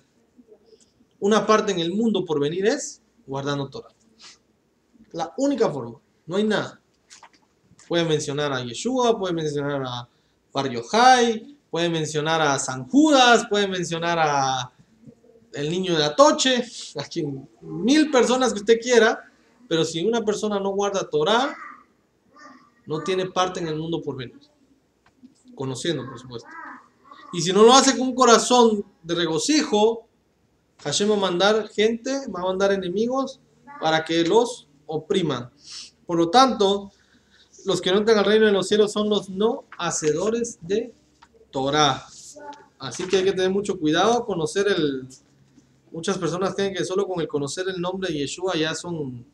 una parte en el mundo por venir es guardando Torah. La única forma, no hay nada. Pueden mencionar a Yeshua, pueden mencionar a Bar Yochai, pueden mencionar a San Judas, pueden mencionar a el niño de Atoche, a quien 1000 personas que usted quiera, pero si una persona no guarda Torah, no tiene parte en el mundo por venir. Conociendo, por supuesto. Y si no lo hace con un corazón de regocijo, Hashem va a mandar gente, va a mandar enemigos para que los opriman. Por lo tanto, los que no entran al reino de los cielos son los no hacedores de Torah. Así que hay que tener mucho cuidado, conocer el... Muchas personas creen que solo con el conocer el nombre de Yeshua ya son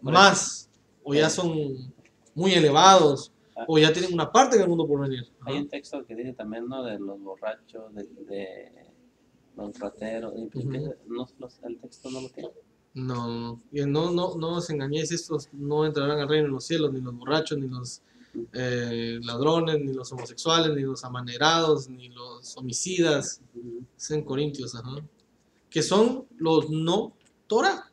más, o ya son muy elevados, o ya tienen una parte en el mundo por venir. Hay un texto que dice también, ¿no? De los borrachos, de los rateros. El texto no lo tiene. No os engañéis, estos no entrarán al reino de los cielos, ni los borrachos, ni los ladrones, ni los homosexuales, ni los amanerados, ni los homicidas. Es en Corintios, que son los no Torah.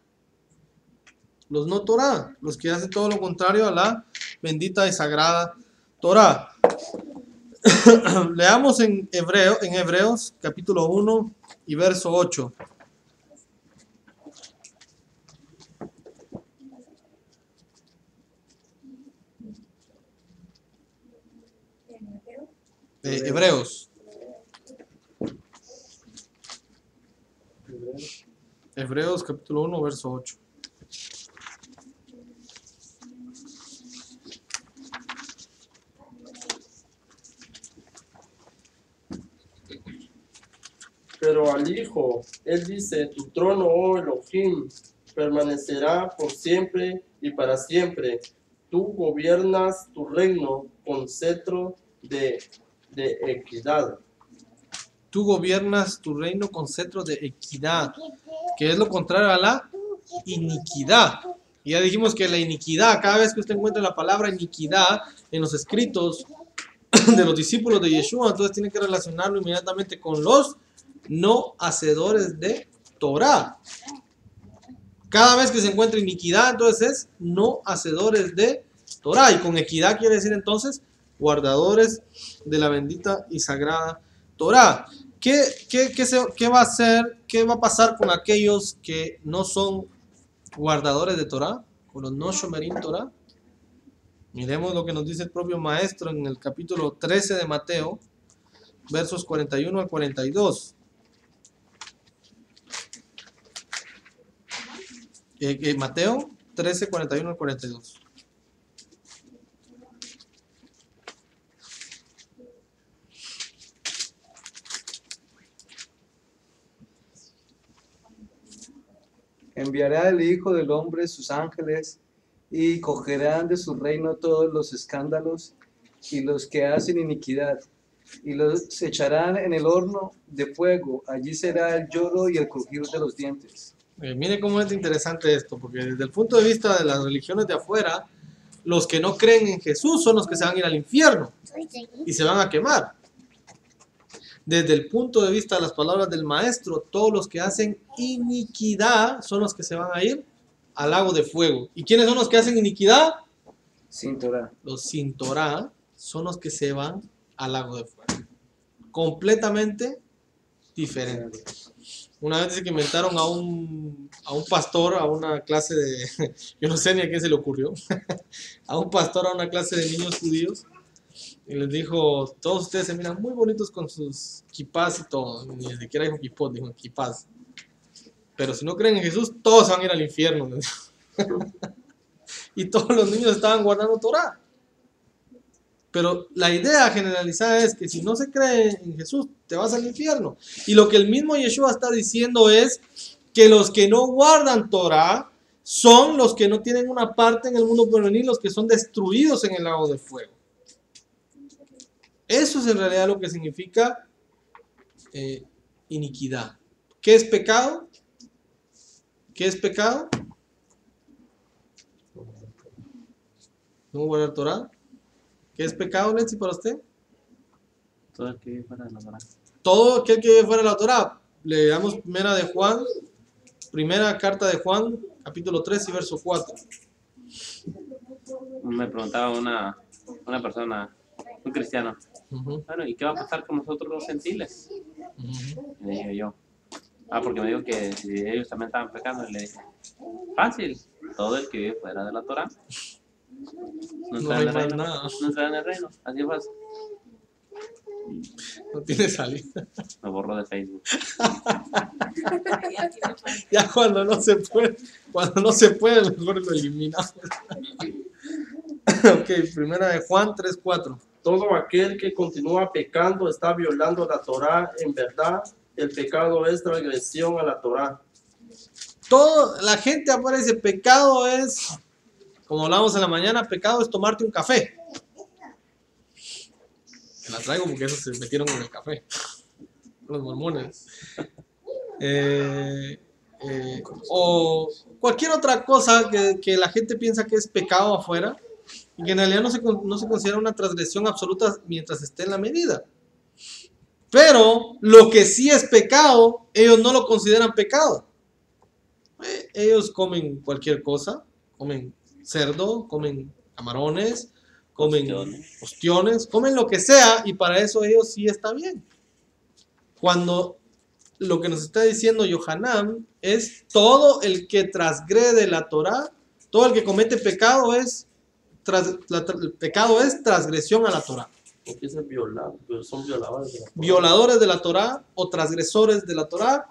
Los no Torah, los que hacen todo lo contrario a la bendita y sagrada Torah. Leamos en Hebreos capítulo 1 y verso 8. Hebreos capítulo 1 verso 8. Pero al Hijo, Él dice, tu trono, oh Elohim, permanecerá por siempre y para siempre. Tú gobiernas tu reino con cetro de equidad. Tú gobiernas tu reino con cetro de equidad, que es lo contrario a la iniquidad. Y ya dijimos que la iniquidad, cada vez que usted encuentra la palabra iniquidad en los escritos de los discípulos de Yeshua, entonces tiene que relacionarlo inmediatamente con los no hacedores de Torah. Cada vez que se encuentra iniquidad, entonces es no hacedores de Torah. Y con equidad quiere decir entonces guardadores de la bendita y sagrada Torah. ¿Qué va a hacer? ¿Qué va a pasar con aquellos que no son guardadores de Torah? Con los no shomerim Torah. Miremos lo que nos dice el propio maestro en el capítulo 13 de Mateo, versos 41 al 42. Mateo 13, 41 al 42. Enviará el Hijo del Hombre sus ángeles y cogerán de su reino todos los escándalos y los que hacen iniquidad y los echarán en el horno de fuego. Allí será el lloro y el crujir de los dientes. Mire cómo es interesante esto, porque desde el punto de vista de las religiones de afuera, los que no creen en Jesús son los que se van a ir al infierno y se van a quemar. Desde el punto de vista de las palabras del maestro, todos los que hacen iniquidad son los que se van a ir al lago de fuego. ¿Y quiénes son los que hacen iniquidad? Sin Torah. Los sin Torah son los que se van al lago de fuego. Completamente diferente. Una vez dice que inventaron a un pastor a una clase de, yo no sé ni a qué se le ocurrió, a un pastor a una clase de niños judíos y les dijo, todos ustedes se miran muy bonitos con sus kipás y todo, ni siquiera dijo kipot, dijo kipás, pero si no creen en Jesús, todos se van a ir al infierno. Y todos los niños estaban guardando Torah. Pero la idea generalizada es que si no se cree en Jesús, te vas al infierno. Y lo que el mismo Yeshua está diciendo es que los que no guardan Torah son los que no tienen una parte en el mundo por venir, los que son destruidos en el lago de fuego. Eso es en realidad lo que significa iniquidad. ¿Qué es pecado? ¿Qué es pecado? ¿No guardar Torah? ¿Qué es pecado, Letzi, para usted? Todo el que vive fuera de la Torah. Todo aquel que vive fuera de la Torah. Leamos primera carta de Juan, capítulo 3 y verso 4. Me preguntaba una persona, un cristiano, bueno, ¿y qué va a pasar con nosotros los gentiles? Y le dije yo, porque me dijo que si ellos también estaban pecando, y le dije, fácil, todo el que vive fuera de la Torah no entra en el reino, no entra en el reino, así es fácil. No tiene salida. Me borró de Facebook. Ya cuando no se puede, mejor lo eliminamos. Ok, primera de Juan 3:4. Todo aquel que continúa pecando está violando la Torá. En verdad, el pecado es transgresión a la Torá. La gente afuera dice, pecado es, como hablamos en la mañana, pecado es tomarte un café. La traigo porque esos se metieron en el café, los mormones. O cualquier otra cosa que la gente piensa que es pecado afuera y que en realidad no se considera una transgresión absoluta mientras esté en la medida. Pero lo que sí es pecado, ellos no lo consideran pecado. Ellos comen cualquier cosa, comen cerdo, comen camarones, comen ostiones, comen lo que sea, y para eso ellos sí está bien. Cuando lo que nos está diciendo Yohanan es todo el que transgrede la Torá, todo el que comete pecado el pecado es transgresión a la Torá. ¿Por qué se violan? Son violadores de la Torá. Violadores de la Torá o transgresores de la Torá.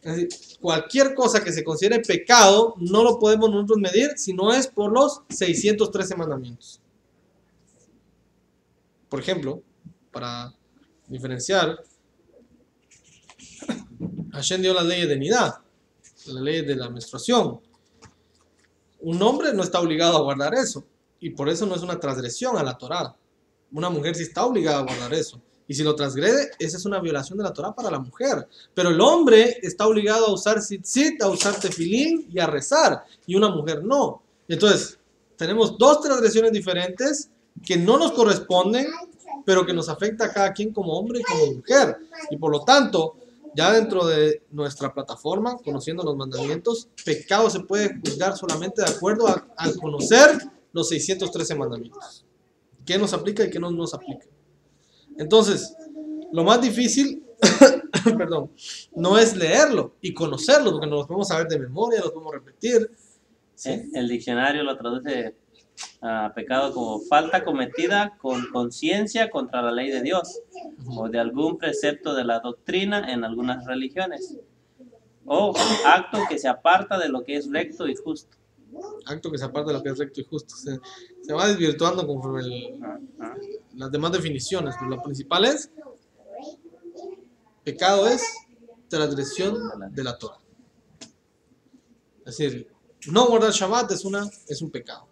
Es decir, cualquier cosa que se considere pecado no lo podemos nosotros medir si no es por los 613 mandamientos. Por ejemplo, para diferenciar, Hashem dio las leyes de nidad, las leyes de la menstruación. Un hombre no está obligado a guardar eso, y por eso no es una transgresión a la Torá. Una mujer sí está obligada a guardar eso, y si lo transgrede, esa es una violación de la Torá para la mujer. Pero el hombre está obligado a usar tzitzit, a usar tefilín y a rezar, y una mujer no. Entonces, tenemos dos transgresiones diferentes que no nos corresponden, pero que nos afecta a cada quien como hombre y como mujer. Y por lo tanto, ya dentro de nuestra plataforma, conociendo los mandamientos, pecado se puede juzgar solamente de acuerdo a conocer los 613 mandamientos. ¿Qué nos aplica y qué no nos aplica? Entonces, lo más difícil, perdón, no es leerlo y conocerlo, porque no los podemos saber de memoria, los podemos repetir. ¿Sí? El diccionario lo traduce a pecado como falta cometida con conciencia contra la ley de Dios o de algún precepto de la doctrina en algunas religiones, o acto que se aparta de lo que es recto y justo. Acto que se aparta de lo que es recto y justo. Se va desvirtuando conforme las demás definiciones, pero lo principal es pecado es transgresión de la Torah. Es decir, no guardar Shabbat es un pecado.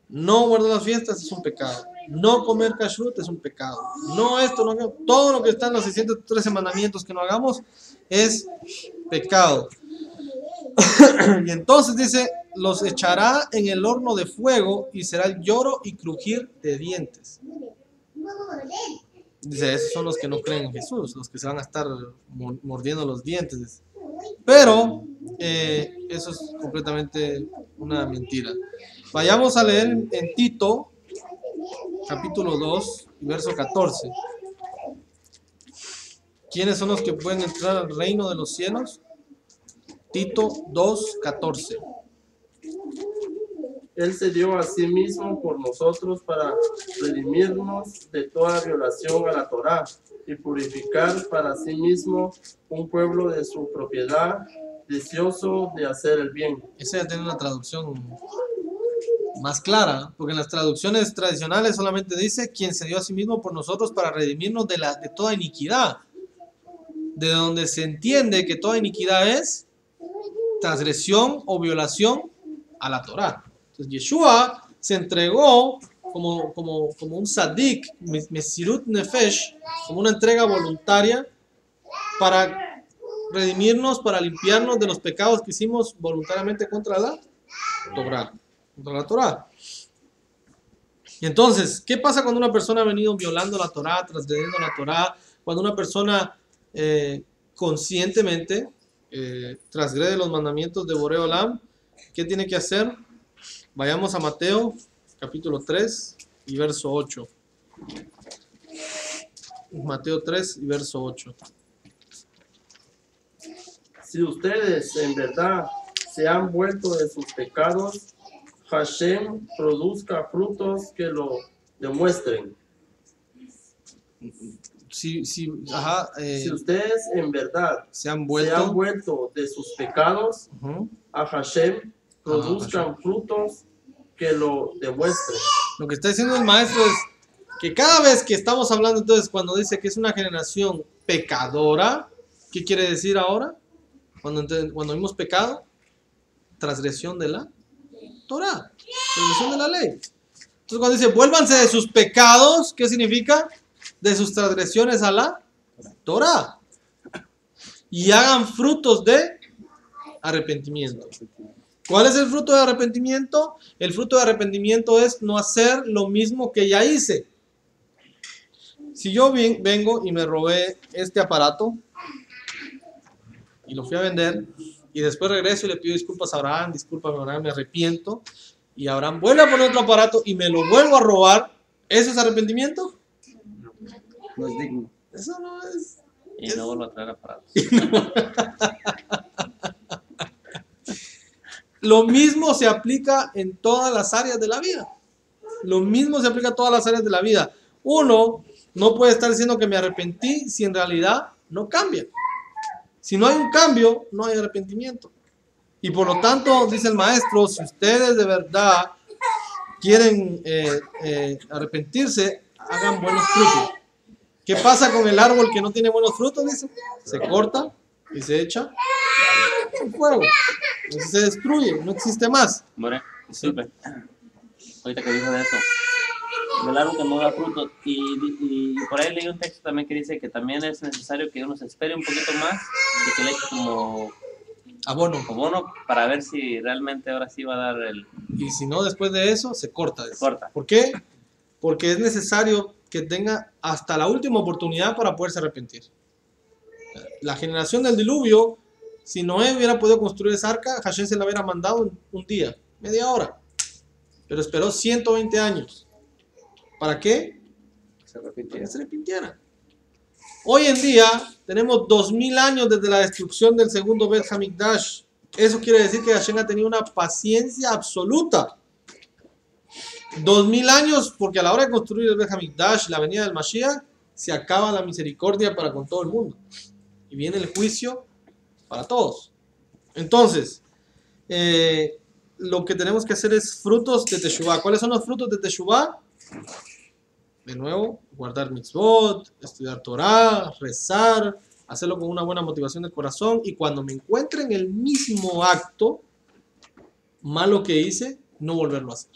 No guardar las fiestas es un pecado. No comer kashrut es un pecado. No esto, no aquello. Todo lo que está en los 613 mandamientos que no hagamos es pecado. Y entonces dice, los echará en el horno de fuego y será el lloro y crujir de dientes. Dice, esos son los que no creen en Jesús, los que se van a estar mordiendo los dientes. Pero eso es completamente una mentira. Vayamos a leer en Tito, capítulo 2, verso 14. ¿Quiénes son los que pueden entrar al reino de los cielos? Tito 2:14. Él se dio a sí mismo por nosotros para redimirnos de toda violación a la Torá y purificar para sí mismo un pueblo de su propiedad, deseoso de hacer el bien. Esa ya tiene una traducción más clara, porque en las traducciones tradicionales solamente dice quien se dio a sí mismo por nosotros para redimirnos de toda iniquidad, de donde se entiende que toda iniquidad es transgresión o violación a la Torá. Entonces Yeshua se entregó como un sadik, mesirut nefesh, como una entrega voluntaria para redimirnos, para limpiarnos de los pecados que hicimos voluntariamente contra la Torá. Y entonces, ¿qué pasa cuando una persona ha venido violando la Torá, transgrediendo la Torá? Cuando una persona conscientemente transgrede los mandamientos de Boré Olam, ¿qué tiene que hacer? Vayamos a Mateo, capítulo 3 y verso 8. Mateo 3 y verso 8. Si ustedes en verdad se han vuelto de sus pecados, Hashem produzca frutos que lo demuestren. Si Si ustedes en verdad se han se han vuelto, vuelto de sus pecados, a Hashem produzcan frutos que lo demuestren. lo que está diciendo el maestro es que cada vez que estamos hablando, entonces, cuando dice que es una generación pecadora, ¿qué quiere decir ahora? Cuando vimos pecado, transgresión de la Torah, transgresión de la ley. Entonces, cuando dice vuélvanse de sus pecados, ¿qué significa? De sus transgresiones a la Torah. Y hagan frutos de arrepentimiento. ¿Cuál es el fruto de arrepentimiento? El fruto de arrepentimiento es no hacer lo mismo que ya hice. Si yo vengo y me robé este aparato y lo fui a vender y después regreso y le pido disculpas a Abraham, discúlpame Abraham, me arrepiento, y Abraham vuelve a poner otro aparato y me lo vuelvo a robar, ¿eso es arrepentimiento? No es digno. Eso no es. Y no vuelvo a traer aparatos. Lo mismo se aplica en todas las áreas de la vida. Lo mismo se aplica a todas las áreas de la vida. Uno no puede estar diciendo que me arrepentí si en realidad no cambia. Si no hay un cambio, no hay arrepentimiento. Y por lo tanto, dice el maestro, si ustedes de verdad quieren arrepentirse, hagan buenos frutos. ¿Qué pasa con el árbol que no tiene buenos frutos? Dice, se corta y se echa en fuego. Entonces se destruye, no existe más. More, disculpe. Ahorita que dijo de eso, del árbol que no da fruto. Y por ahí leí un texto también que dice que también es necesario que uno se espere un poquito más y que le eche como abono para ver si realmente ahora sí va a dar el... Y si no, después de eso, se corta. Se corta. ¿Por qué? Porque es necesario que tenga hasta la última oportunidad para poderse arrepentir. La generación del diluvio, si Noé hubiera podido construir esa arca, Hashem se la hubiera mandado en un día, media hora. Pero esperó 120 años. ¿Para qué? Para que se arrepintiera. Hoy en día tenemos 2000 años desde la destrucción del segundo Bet Hamikdash. Eso quiere decir que Hashem ha tenido una paciencia absoluta. 2000 años, porque a la hora de construir el Bet Hamikdash, la venida del Mashiach, se acaba la misericordia para con todo el mundo. Y viene el juicio para todos. Entonces, lo que tenemos que hacer es frutos de Teshuvah. ¿Cuáles son los frutos de Teshuvah? De nuevo, guardar mitzvot, estudiar Torah, rezar, hacerlo con una buena motivación del corazón, y cuando me encuentre en el mismo acto malo que hice, no volverlo a hacer.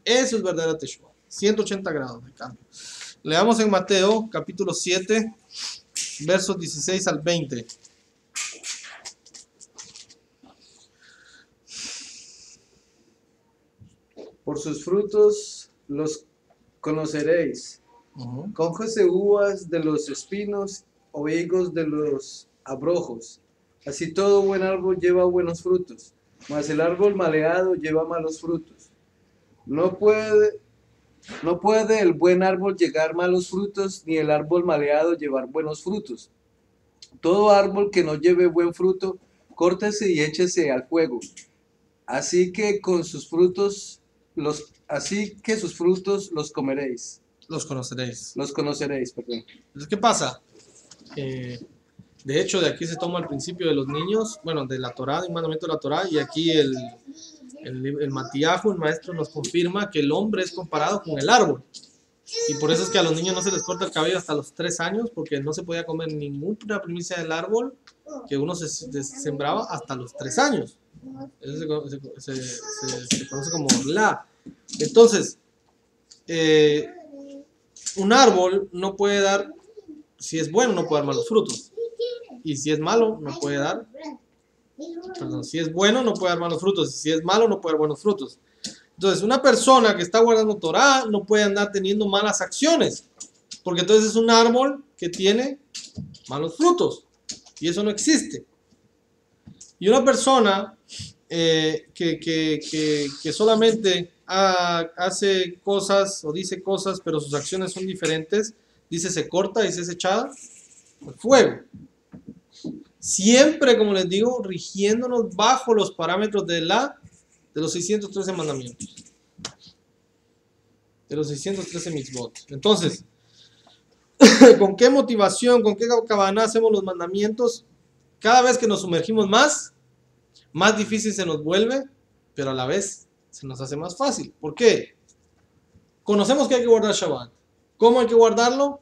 Eso es verdadera Teshuvah. 180 grados de cambio. Leamos en Mateo, capítulo 7, versos 16 al 20. Por sus frutos los conoceréis. Cójase uvas de los espinos o higos de los abrojos. Así todo buen árbol lleva buenos frutos, mas el árbol maleado lleva malos frutos. No puede el buen árbol llegar malos frutos, ni el árbol maleado llevar buenos frutos. Todo árbol que no lleve buen fruto, córtese y échese al fuego. Así que sus frutos los comeréis. Los conoceréis. Los conoceréis, perdón. Entonces, ¿qué pasa? De hecho, de aquí se toma el principio de los niños, bueno, de la Torá, de un mandamiento de la Torá, y aquí el Matiahu, el maestro, nos confirma que el hombre es comparado con el árbol. Y por eso es que a los niños no se les corta el cabello hasta los 3 años, porque no se podía comer ninguna primicia del árbol que uno se sembraba hasta los 3 años. Eso se conoce como la. Entonces, un árbol no puede dar, si es bueno, no puede dar malos frutos. Y si es malo, no puede dar. Perdón, si es bueno, no puede dar malos frutos. Y si es malo, no puede dar buenos frutos. Entonces, una persona que está guardando Torah no puede andar teniendo malas acciones, porque entonces es un árbol que tiene malos frutos, y eso no existe. Y una persona que solamente hace cosas o dice cosas, pero sus acciones son diferentes, dice se corta y se es echada al fuego. Siempre, como les digo, rigiéndonos bajo los parámetros de los 613 mandamientos. De los 613 mitzvot. Entonces, ¿con qué motivación, con qué cabana hacemos los mandamientos? Cada vez que nos sumergimos más difícil se nos vuelve, pero a la vez se nos hace más fácil. ¿Por qué? Conocemos que hay que guardar Shabbat. ¿Cómo hay que guardarlo?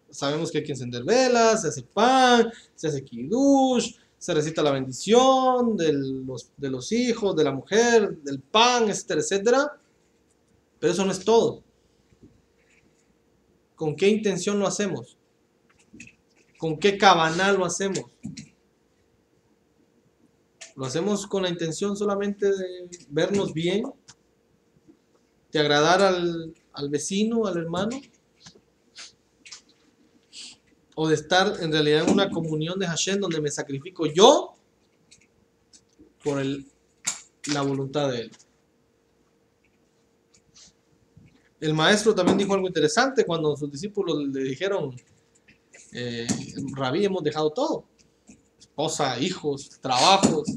Sabemos que hay que encender velas, se hace pan, se hace kiddush, se recita la bendición de los hijos, de la mujer, del pan, etcétera, etcétera. Pero eso no es todo. ¿Con qué intención lo hacemos? ¿Con qué cabana lo hacemos? ¿Lo hacemos con la intención solamente de vernos bien? ¿De agradar al vecino, al hermano? ¿O de estar en realidad en una comunión de Hashem donde me sacrifico yo por la voluntad de Él? El maestro también dijo algo interesante cuando sus discípulos le dijeron, Rabí, hemos dejado todo. Esposa, hijos, trabajos.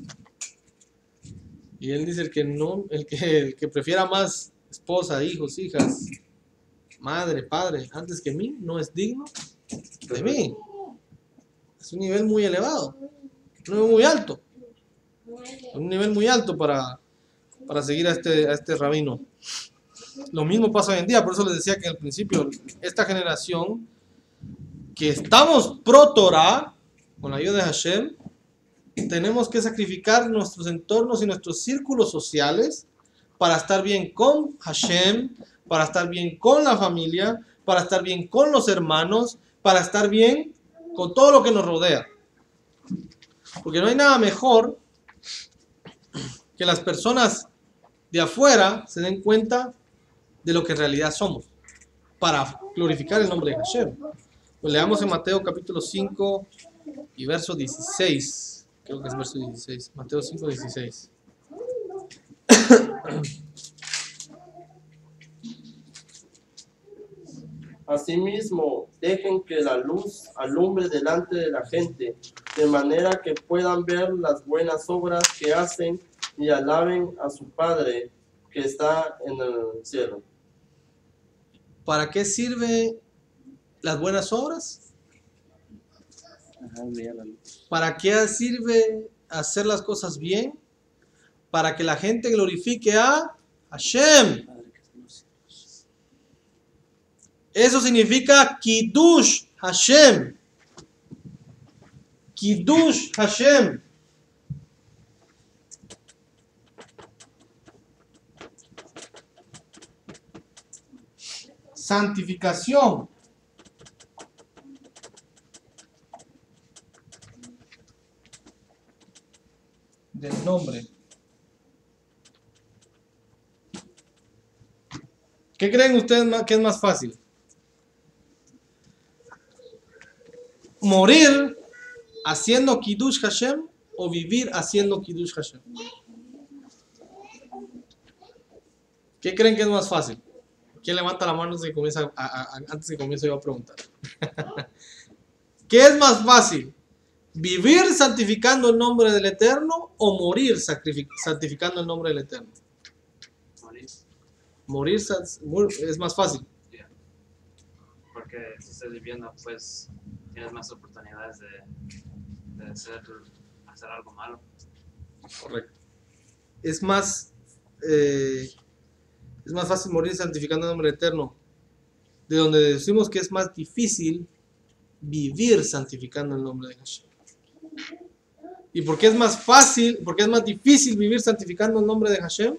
Y él dice, el que prefiera más esposa, hijos, hijas, madre, padre, antes que mí, no es digno de mí. Es un nivel muy elevado, un nivel muy alto. Un nivel muy alto para seguir a este rabino. Lo mismo pasa hoy en día, por eso les decía que al principio, esta generación que estamos pro Torah, con la ayuda de Hashem, tenemos que sacrificar nuestros entornos y nuestros círculos sociales para estar bien con Hashem, para estar bien con la familia, para estar bien con los hermanos, para estar bien con todo lo que nos rodea. Porque no hay nada mejor que las personas de afuera se den cuenta de lo que en realidad somos, para glorificar el nombre de Hashem. Pues leamos en Mateo capítulo 5 y verso 16. Creo que es verso 16. Mateo 5, 16. Asimismo, dejen que la luz alumbre delante de la gente, de manera que puedan ver las buenas obras que hacen y alaben a su Padre que está en el cielo. ¿Para qué sirven las buenas obras? ¿Para qué sirve hacer las cosas bien? Para que la gente glorifique a Hashem. Eso significa Kiddush Hashem. Kiddush Hashem. Santificación. Del nombre. ¿Qué creen ustedes que es más fácil? ¿Morir haciendo Kiddush Hashem o vivir haciendo Kiddush Hashem? ¿Qué creen que es más fácil? ¿Quién levanta la mano antes que comience yo a preguntar? ¿Qué es más fácil? ¿Vivir santificando el nombre del Eterno o morir santificando el nombre del Eterno? Morir es más fácil. Yeah. Porque si estás viviendo, pues tienes más oportunidades de hacer algo malo. Correcto. Es más fácil morir santificando el nombre del Eterno. De donde decimos que es más difícil vivir santificando el nombre de Hashem. ¿Y por qué es más fácil, por qué es más difícil vivir santificando el nombre de Hashem?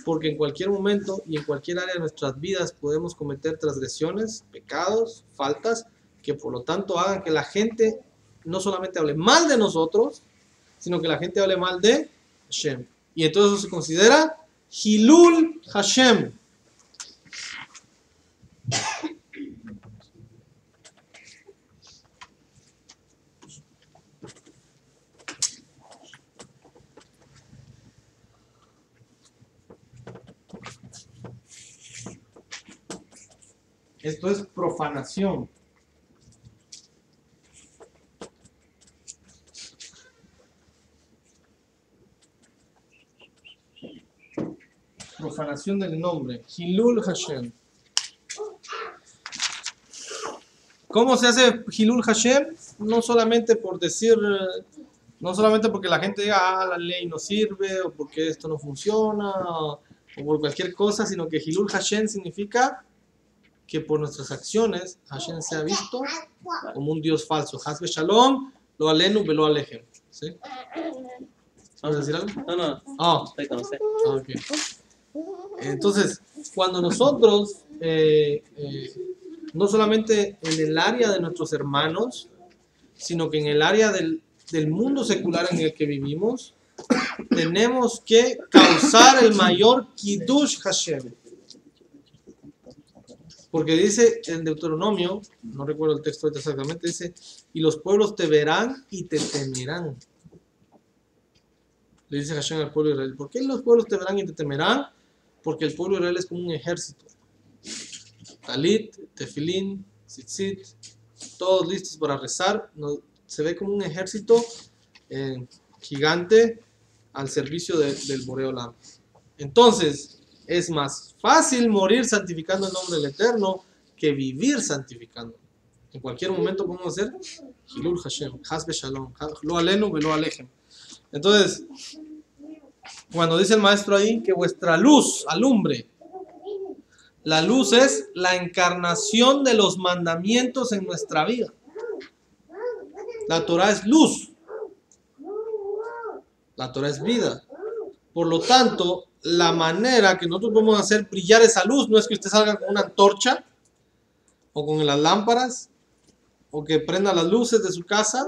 Porque en cualquier momento y en cualquier área de nuestras vidas podemos cometer transgresiones, pecados, faltas, que por lo tanto hagan que la gente no solamente hable mal de nosotros, sino que la gente hable mal de Hashem. Y entonces eso se considera Hilul Hashem. Esto es profanación. Profanación del nombre. Hilul Hashem. ¿Cómo se hace Hilul Hashem? No solamente por decir, no solamente porque la gente diga, la ley no sirve, o porque esto no funciona, o por cualquier cosa, sino que Hilul Hashem significa que por nuestras acciones Hashem sea visto como un Dios falso. Hasbe Shalom, lo alenu, velo alejem. ¿Sí? ¿Vamos a decir algo? No, estoy con usted. Okay. Entonces, cuando nosotros, no solamente en el área de nuestros hermanos, sino que en el área del mundo secular en el que vivimos, tenemos que causar el mayor Kiddush Hashem. Porque dice en Deuteronomio, no recuerdo el texto exactamente, dice, y los pueblos te verán y te temerán. Le dice Hashem al pueblo de Israel, ¿por qué los pueblos te verán y te temerán? Porque el pueblo de Israel es como un ejército. Talit, tefilín, tzitzit, todos listos para rezar. Se ve como un ejército gigante al servicio del Boreo Olam. Entonces, es más fácil morir santificando el nombre del Eterno que vivir santificando. En cualquier momento podemos hacer Hilul Hashem, Hasbe Shalom, Lo Alenu, Velo Alejem. Entonces, cuando dice el maestro ahí que vuestra luz alumbre, la luz es la encarnación de los mandamientos en nuestra vida. La Torah es luz. La Torah es vida. Por lo tanto, la manera que nosotros podemos hacer brillar esa luz no es que usted salga con una antorcha o con las lámparas o que prenda las luces de su casa,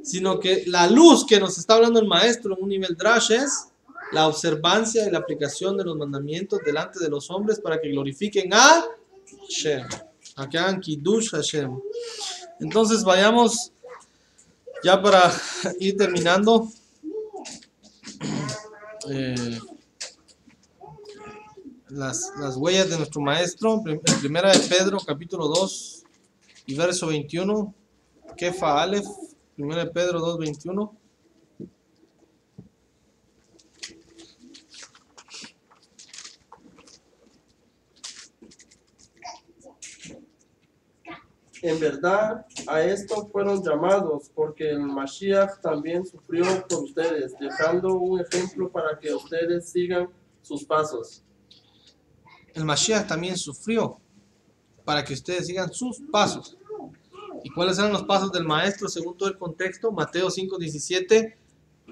sino que la luz que nos está hablando el maestro en un nivel drash es la observancia y la aplicación de los mandamientos delante de los hombres para que glorifiquen a Hashem, a que hagan Kiddush Hashem. Entonces vayamos ya para ir terminando. Las huellas de nuestro maestro en primera de Pedro capítulo 2 y verso 21, Kefa Aleph, primera de Pedro 2, 21. En verdad, a esto fueron llamados, porque el Mashiach también sufrió por ustedes, dejando un ejemplo para que ustedes sigan sus pasos. El Mashiach también sufrió para que ustedes sigan sus pasos. ¿Y cuáles eran los pasos del maestro según todo el contexto? Mateo 5:17.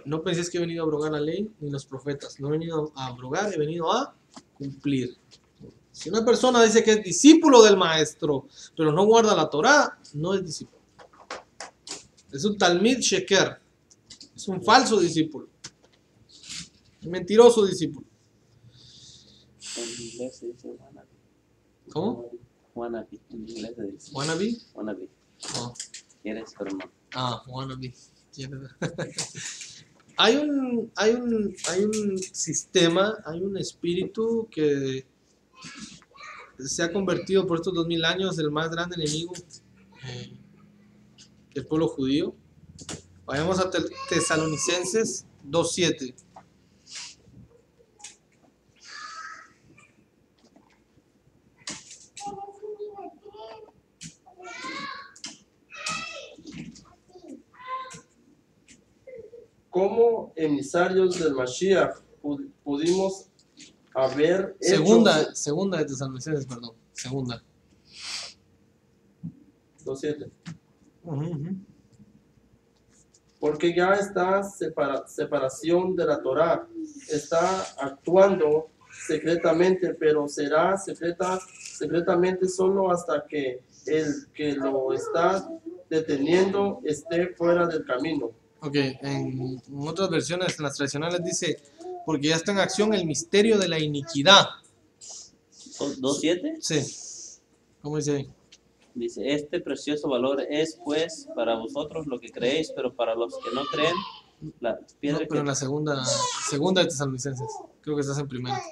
No penséis que he venido a abrogar la ley ni los profetas. No he venido a abrogar, he venido a cumplir. Si una persona dice que es discípulo del maestro, pero no guarda la Torah, no es discípulo. Es un Talmid Sheker. Es un falso discípulo. Un mentiroso discípulo. En inglés se dice wannabe. ¿Cómo? Wannabe. En inglés se dice. ¿Wannabe? Wannabe. Oh. Quieres, pero no. Wannabe. Hay un sistema, hay un espíritu que se ha convertido por estos 2000 años el más grande enemigo del pueblo judío. Vayamos a Tesalonicenses 2:7. Como emisarios del Mashiach pudimos haber hecho... Segunda de Tesalonicenses, perdón. Segunda. 2:7. Ujú. Porque ya está separación de la Torá, está actuando secretamente, pero será secretamente solo hasta que el que lo está deteniendo esté fuera del camino. Ok, en otras versiones, en las tradicionales dice, porque ya está en acción el misterio de la iniquidad. ¿2:7? Sí. ¿Cómo dice ahí? Dice, este precioso valor es pues para vosotros lo que creéis, pero para los que no creen, la piedra No, pero en que... la segunda de Tesalonicenses. Creo que estás en primera.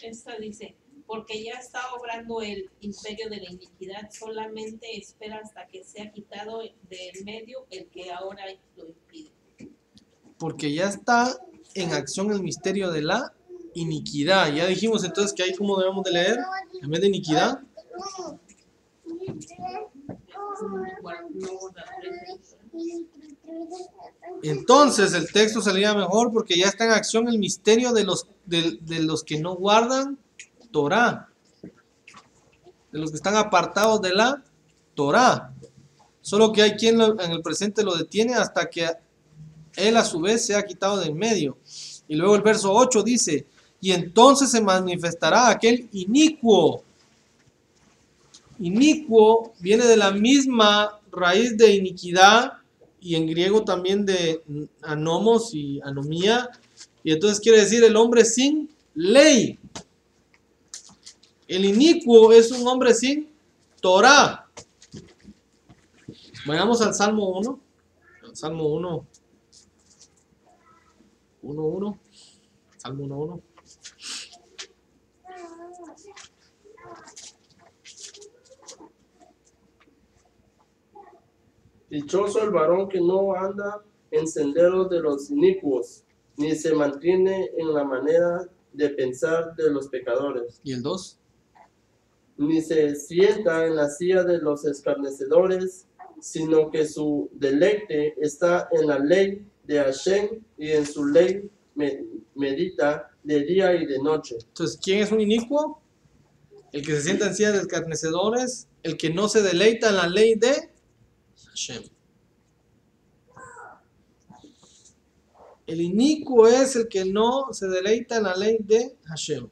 Esta dice, porque ya está obrando el imperio de la iniquidad, solamente espera hasta que sea quitado del medio el que ahora lo impide. Porque ya está en acción el misterio de la iniquidad. Ya dijimos entonces que ahí cómo debemos de leer, en vez de iniquidad. Entonces el texto salía mejor porque ya está en acción el misterio de los que no guardan Torah, de los que están apartados de la Torah. Solo que hay quien en el presente lo detiene hasta que él a su vez se ha quitado del medio. Y luego el verso 8 dice, y entonces se manifestará aquel inicuo. Inicuo viene de la misma raíz de iniquidad y en griego también de anomos y anomía. Y entonces quiere decir el hombre sin ley. El inicuo es un hombre sin Torah. Vayamos al Salmo 1. Salmo 1. 1:1. Salmo 1:1. Dichoso el varón que no anda en senderos de los inicuos, ni se mantiene en la manera de pensar de los pecadores, ¿Y el 2? ni se sienta en la silla de los escarnecedores, sino que su deleite está en la ley de Hashem y en su ley medita de día y de noche. Entonces, ¿quién es un inicuo? El que se sienta en silla de escarnecedores, el que no se deleita en la ley de Hashem. El inicuo es el que no se deleita en la ley de Hashem.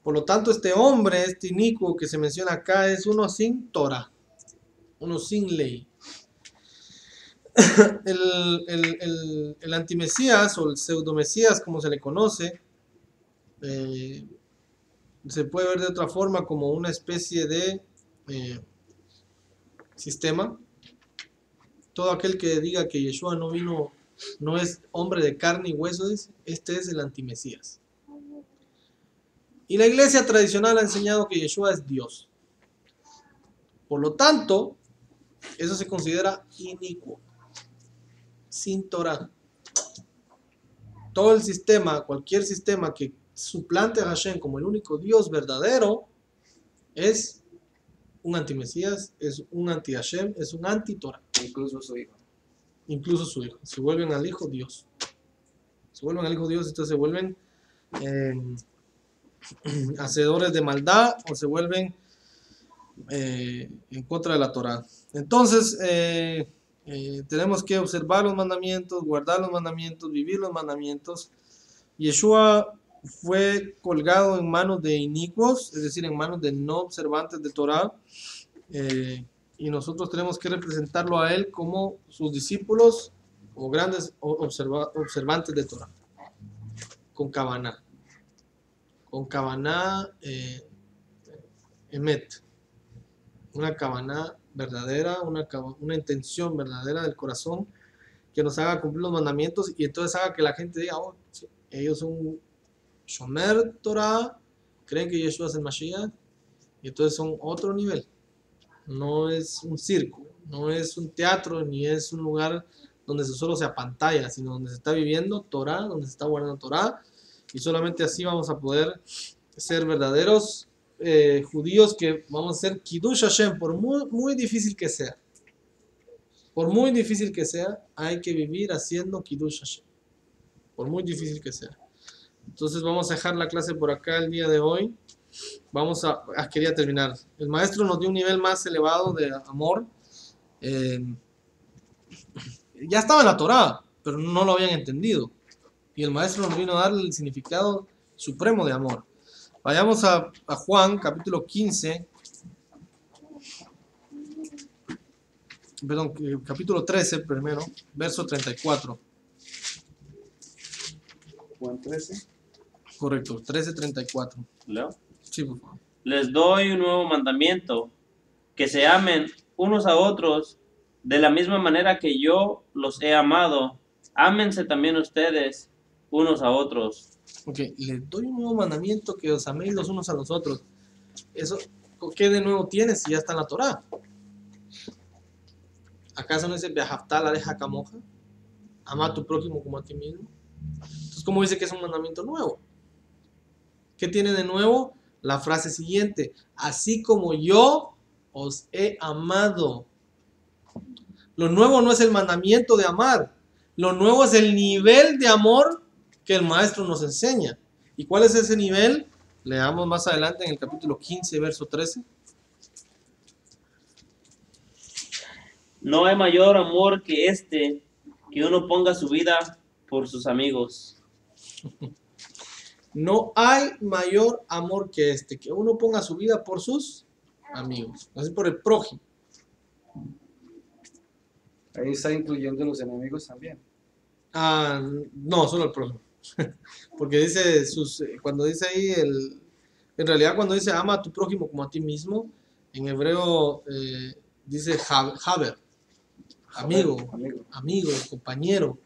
Por lo tanto, este hombre, este inicuo que se menciona acá, es uno sin Torah, uno sin ley. El antimesías o el pseudomesías, como se le conoce, se puede ver de otra forma como una especie de sistema. Todo aquel que diga que Yeshua no vino, no es hombre de carne y huesos, este es el antimesías. Y la iglesia tradicional ha enseñado que Yeshua es Dios. Por lo tanto, eso se considera inicuo, sin Torah. Todo el sistema, cualquier sistema que suplante a Hashem como el único Dios verdadero, es un antimesías, es un anti-Hashem, es un anti-Torah. Incluso su hijo. Incluso su hijo. Se vuelven al hijo Dios. Se vuelven al hijo Dios, entonces se vuelven hacedores de maldad o se vuelven en contra de la Torah. Entonces, tenemos que observar los mandamientos, guardar los mandamientos, vivir los mandamientos. Yeshua fue colgado en manos de inicuos, es decir, en manos de no observantes de Torah, y nosotros tenemos que representarlo a él como sus discípulos, como grandes observantes de Torah, con Kavaná. Con Kavaná Emet, una Kavaná verdadera, una intención verdadera del corazón que nos haga cumplir los mandamientos y entonces haga que la gente diga, oh, sí, ellos son Shomer Torah, creen que Yeshua es el Mashiach, y entonces son otro nivel. No es un circo, no es un teatro, ni es un lugar donde solo se apantalla, sino donde se está viviendo Torah, donde se está guardando Torah, y solamente así vamos a poder ser verdaderos judíos, que vamos a ser Kiddush Hashem, por muy difícil que sea. Por muy difícil que sea, hay que vivir haciendo Kiddush Hashem. Por muy difícil que sea. Entonces vamos a dejar la clase por acá el día de hoy. Quería terminar. El maestro nos dio un nivel más elevado de amor. Ya estaba en la Torá, pero no lo habían entendido. Y el maestro nos vino a dar el significado supremo de amor. Vayamos a Juan, capítulo 15. Perdón, capítulo 13 primero, verso 34. Juan 13. Correcto, 13:34. ¿Leo? Sí, por favor. Les doy un nuevo mandamiento, que se amen unos a otros de la misma manera que yo los he amado. Ámense también ustedes unos a otros. Ok, les doy un nuevo mandamiento, que os améis los unos a los otros. Eso, ¿qué de nuevo tienes si ya está en la Torá? ¿Acaso no dice Beahavta l'oreja kamoja? Ama a tu prójimo como a ti mismo. Entonces, ¿cómo dice que es un mandamiento nuevo? ¿Qué tiene de nuevo? La frase siguiente: así como yo os he amado. Lo nuevo no es el mandamiento de amar. Lo nuevo es el nivel de amor que el maestro nos enseña. ¿Y cuál es ese nivel? Leamos más adelante en el capítulo 15, verso 13. No hay mayor amor que este, que uno ponga su vida por sus amigos. No hay mayor amor que este, que uno ponga su vida por sus amigos, así por el prójimo. Ahí está incluyendo los enemigos también. No, solo el prójimo. Porque dice cuando dice ahí en realidad cuando dice ama a tu prójimo como a ti mismo, en hebreo dice haber, amigo, compañero.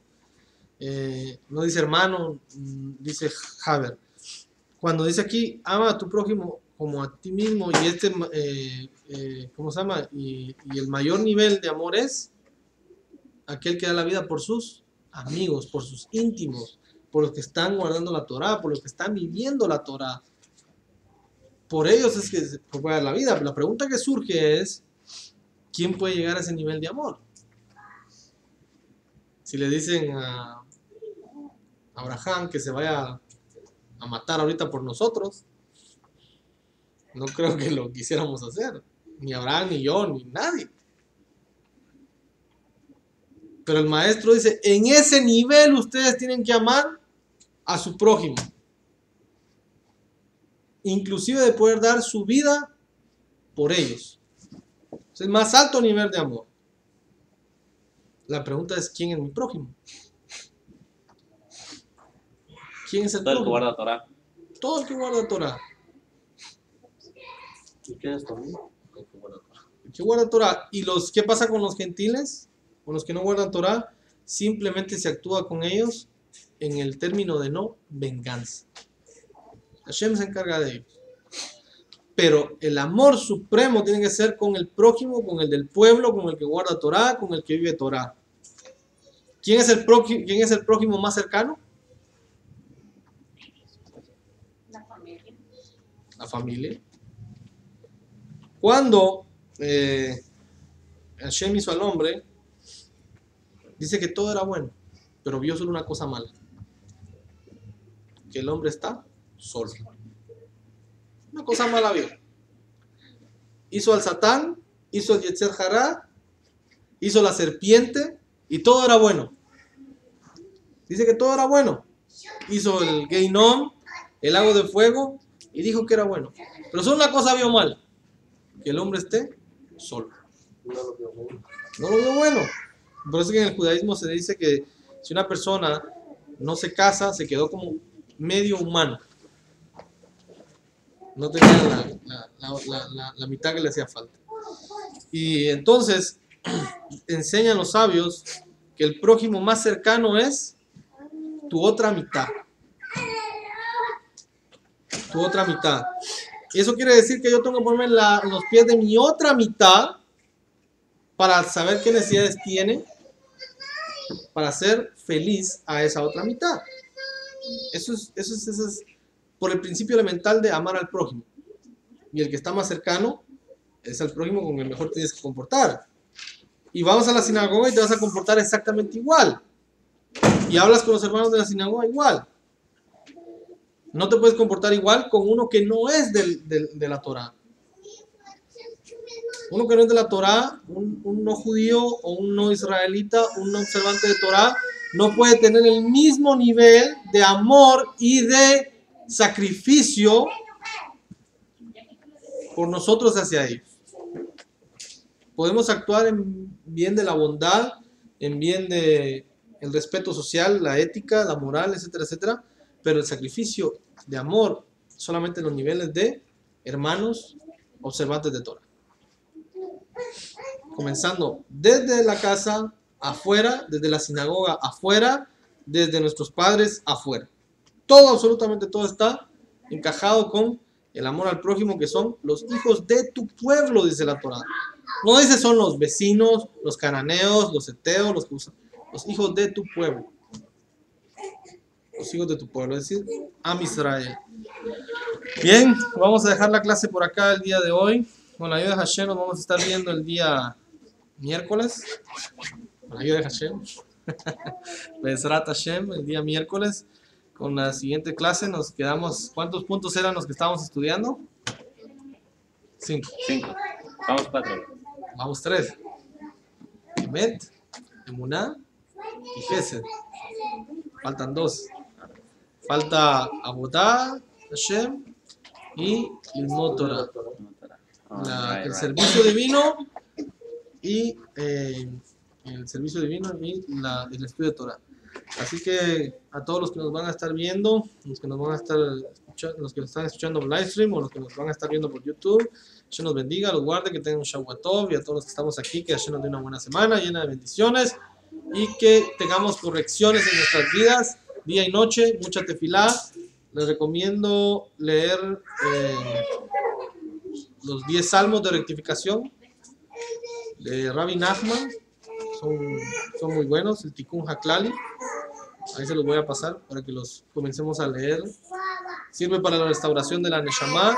No dice hermano, dice haber. Cuando dice aquí ama a tu prójimo como a ti mismo, y ¿cómo se llama? Y el mayor nivel de amor es aquel que da la vida por sus amigos, por sus íntimos, por los que están guardando la Torá, por los que están viviendo la Torá. Por ellos es que se puede dar la vida. Pero la pregunta que surge es, ¿quién puede llegar a ese nivel de amor? Si le dicen a Abraham que se vaya a matar ahorita por nosotros, no creo que lo quisiéramos hacer. Ni Abraham, ni yo, ni nadie. Pero el maestro dice, en ese nivel ustedes tienen que amar a su prójimo. Inclusive de poder dar su vida por ellos. Es el más alto nivel de amor. La pregunta es, ¿quién es mi prójimo? ¿Quién es el Todo el que prójimo? guarda Torah. Todo el que guarda Torah. ¿Y qué es también? El que guarda Torah. El que guarda Torah. ¿Y qué pasa con los gentiles? Con los que no guardan Torah, simplemente se actúa con ellos en el término de no venganza. Hashem se encarga de ellos. Pero el amor supremo tiene que ser con el prójimo, con el del pueblo, con el que guarda Torah, con el que vive Torah. ¿Quién es el prójimo más cercano? La familia. La familia. Cuando Hashem hizo al hombre, dice que todo era bueno, pero vio solo una cosa mala: que el hombre está solo. Una cosa mala vio. Hizo al Satán, hizo al Yetzer Hará, hizo la serpiente, y todo era bueno. Dice que todo era bueno. Hizo el Geinom, el lago de fuego, y dijo que era bueno. Pero solo una cosa vio mal: que el hombre esté solo. No lo veo bien. No lo veo bueno. Por eso que en el judaísmo se dice que si una persona no se casa, se quedó como medio humano. No tenía la mitad que le hacía falta. Y entonces enseñan los sabios que el prójimo más cercano es tu otra mitad. tu otra mitad. Y eso quiere decir que yo tengo que ponerme en los pies de mi otra mitad para saber qué necesidades tiene, para ser feliz a esa otra mitad. Eso es por el principio elemental de amar al prójimo. Y el que está más cercano es al prójimo con el mejor tienes que comportar. Y vamos a la sinagoga y te vas a comportar exactamente igual. Y hablas con los hermanos de la sinagoga igual. No te puedes comportar igual con uno que no es de la Torá. Uno que no es de la Torá, un no judío o un no israelita, un no observante de Torá, no puede tener el mismo nivel de amor y de sacrificio por nosotros hacia ellos. Podemos actuar en bien de la bondad, en bien de el respeto social, la ética, la moral, etcétera, etcétera, pero el sacrificio de amor solamente en los niveles de hermanos observantes de Torah. Comenzando desde la casa afuera, desde la sinagoga afuera, desde nuestros padres afuera. Todo, absolutamente todo está encajado con el amor al prójimo, que son los hijos de tu pueblo, dice la Torah. No dice son los vecinos, los cananeos, los heteos, los hijos de tu pueblo. Los hijos de tu pueblo, es decir, Am Israel. Bien, vamos a dejar la clase por acá el día de hoy. Con la ayuda de Hashem nos vamos a estar viendo el día miércoles. Con la ayuda de Hashem. Bezrat Hashem, el día miércoles. Con la siguiente clase nos quedamos. ¿Cuántos puntos eran los que estábamos estudiando? 5. Vamos 4. Vamos 3. Emet, Emuná y Gesed. Faltan 2. Falta Abodá, Hashem y Lilmod Torah. El servicio divino y el servicio divino y el estudio de Torah. Así que a todos los que nos van a estar viendo, los que nos van a estar escuchando, los que nos están escuchando por live stream o los que nos van a estar viendo por YouTube, Hashem nos bendiga, los guarde, que tengan un Shabbat Tov, y a todos los que estamos aquí, que Hashem nos dé una buena semana llena de bendiciones y que tengamos correcciones en nuestras vidas, día y noche, mucha tefilá. Les recomiendo leer los 10 salmos de rectificación de Rabbi Nachman. Son muy buenos, el Tikkun Haklali. Ahí se los voy a pasar para que los comencemos a leer. Sirve para la restauración de la Neshama,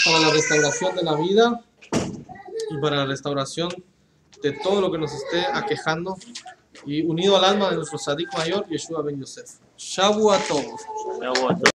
para la restauración de la vida y para la restauración de todo lo que nos esté aquejando, y unido al alma de nuestro Sadik mayor, Yeshua Ben Yosef. Shabu a todos.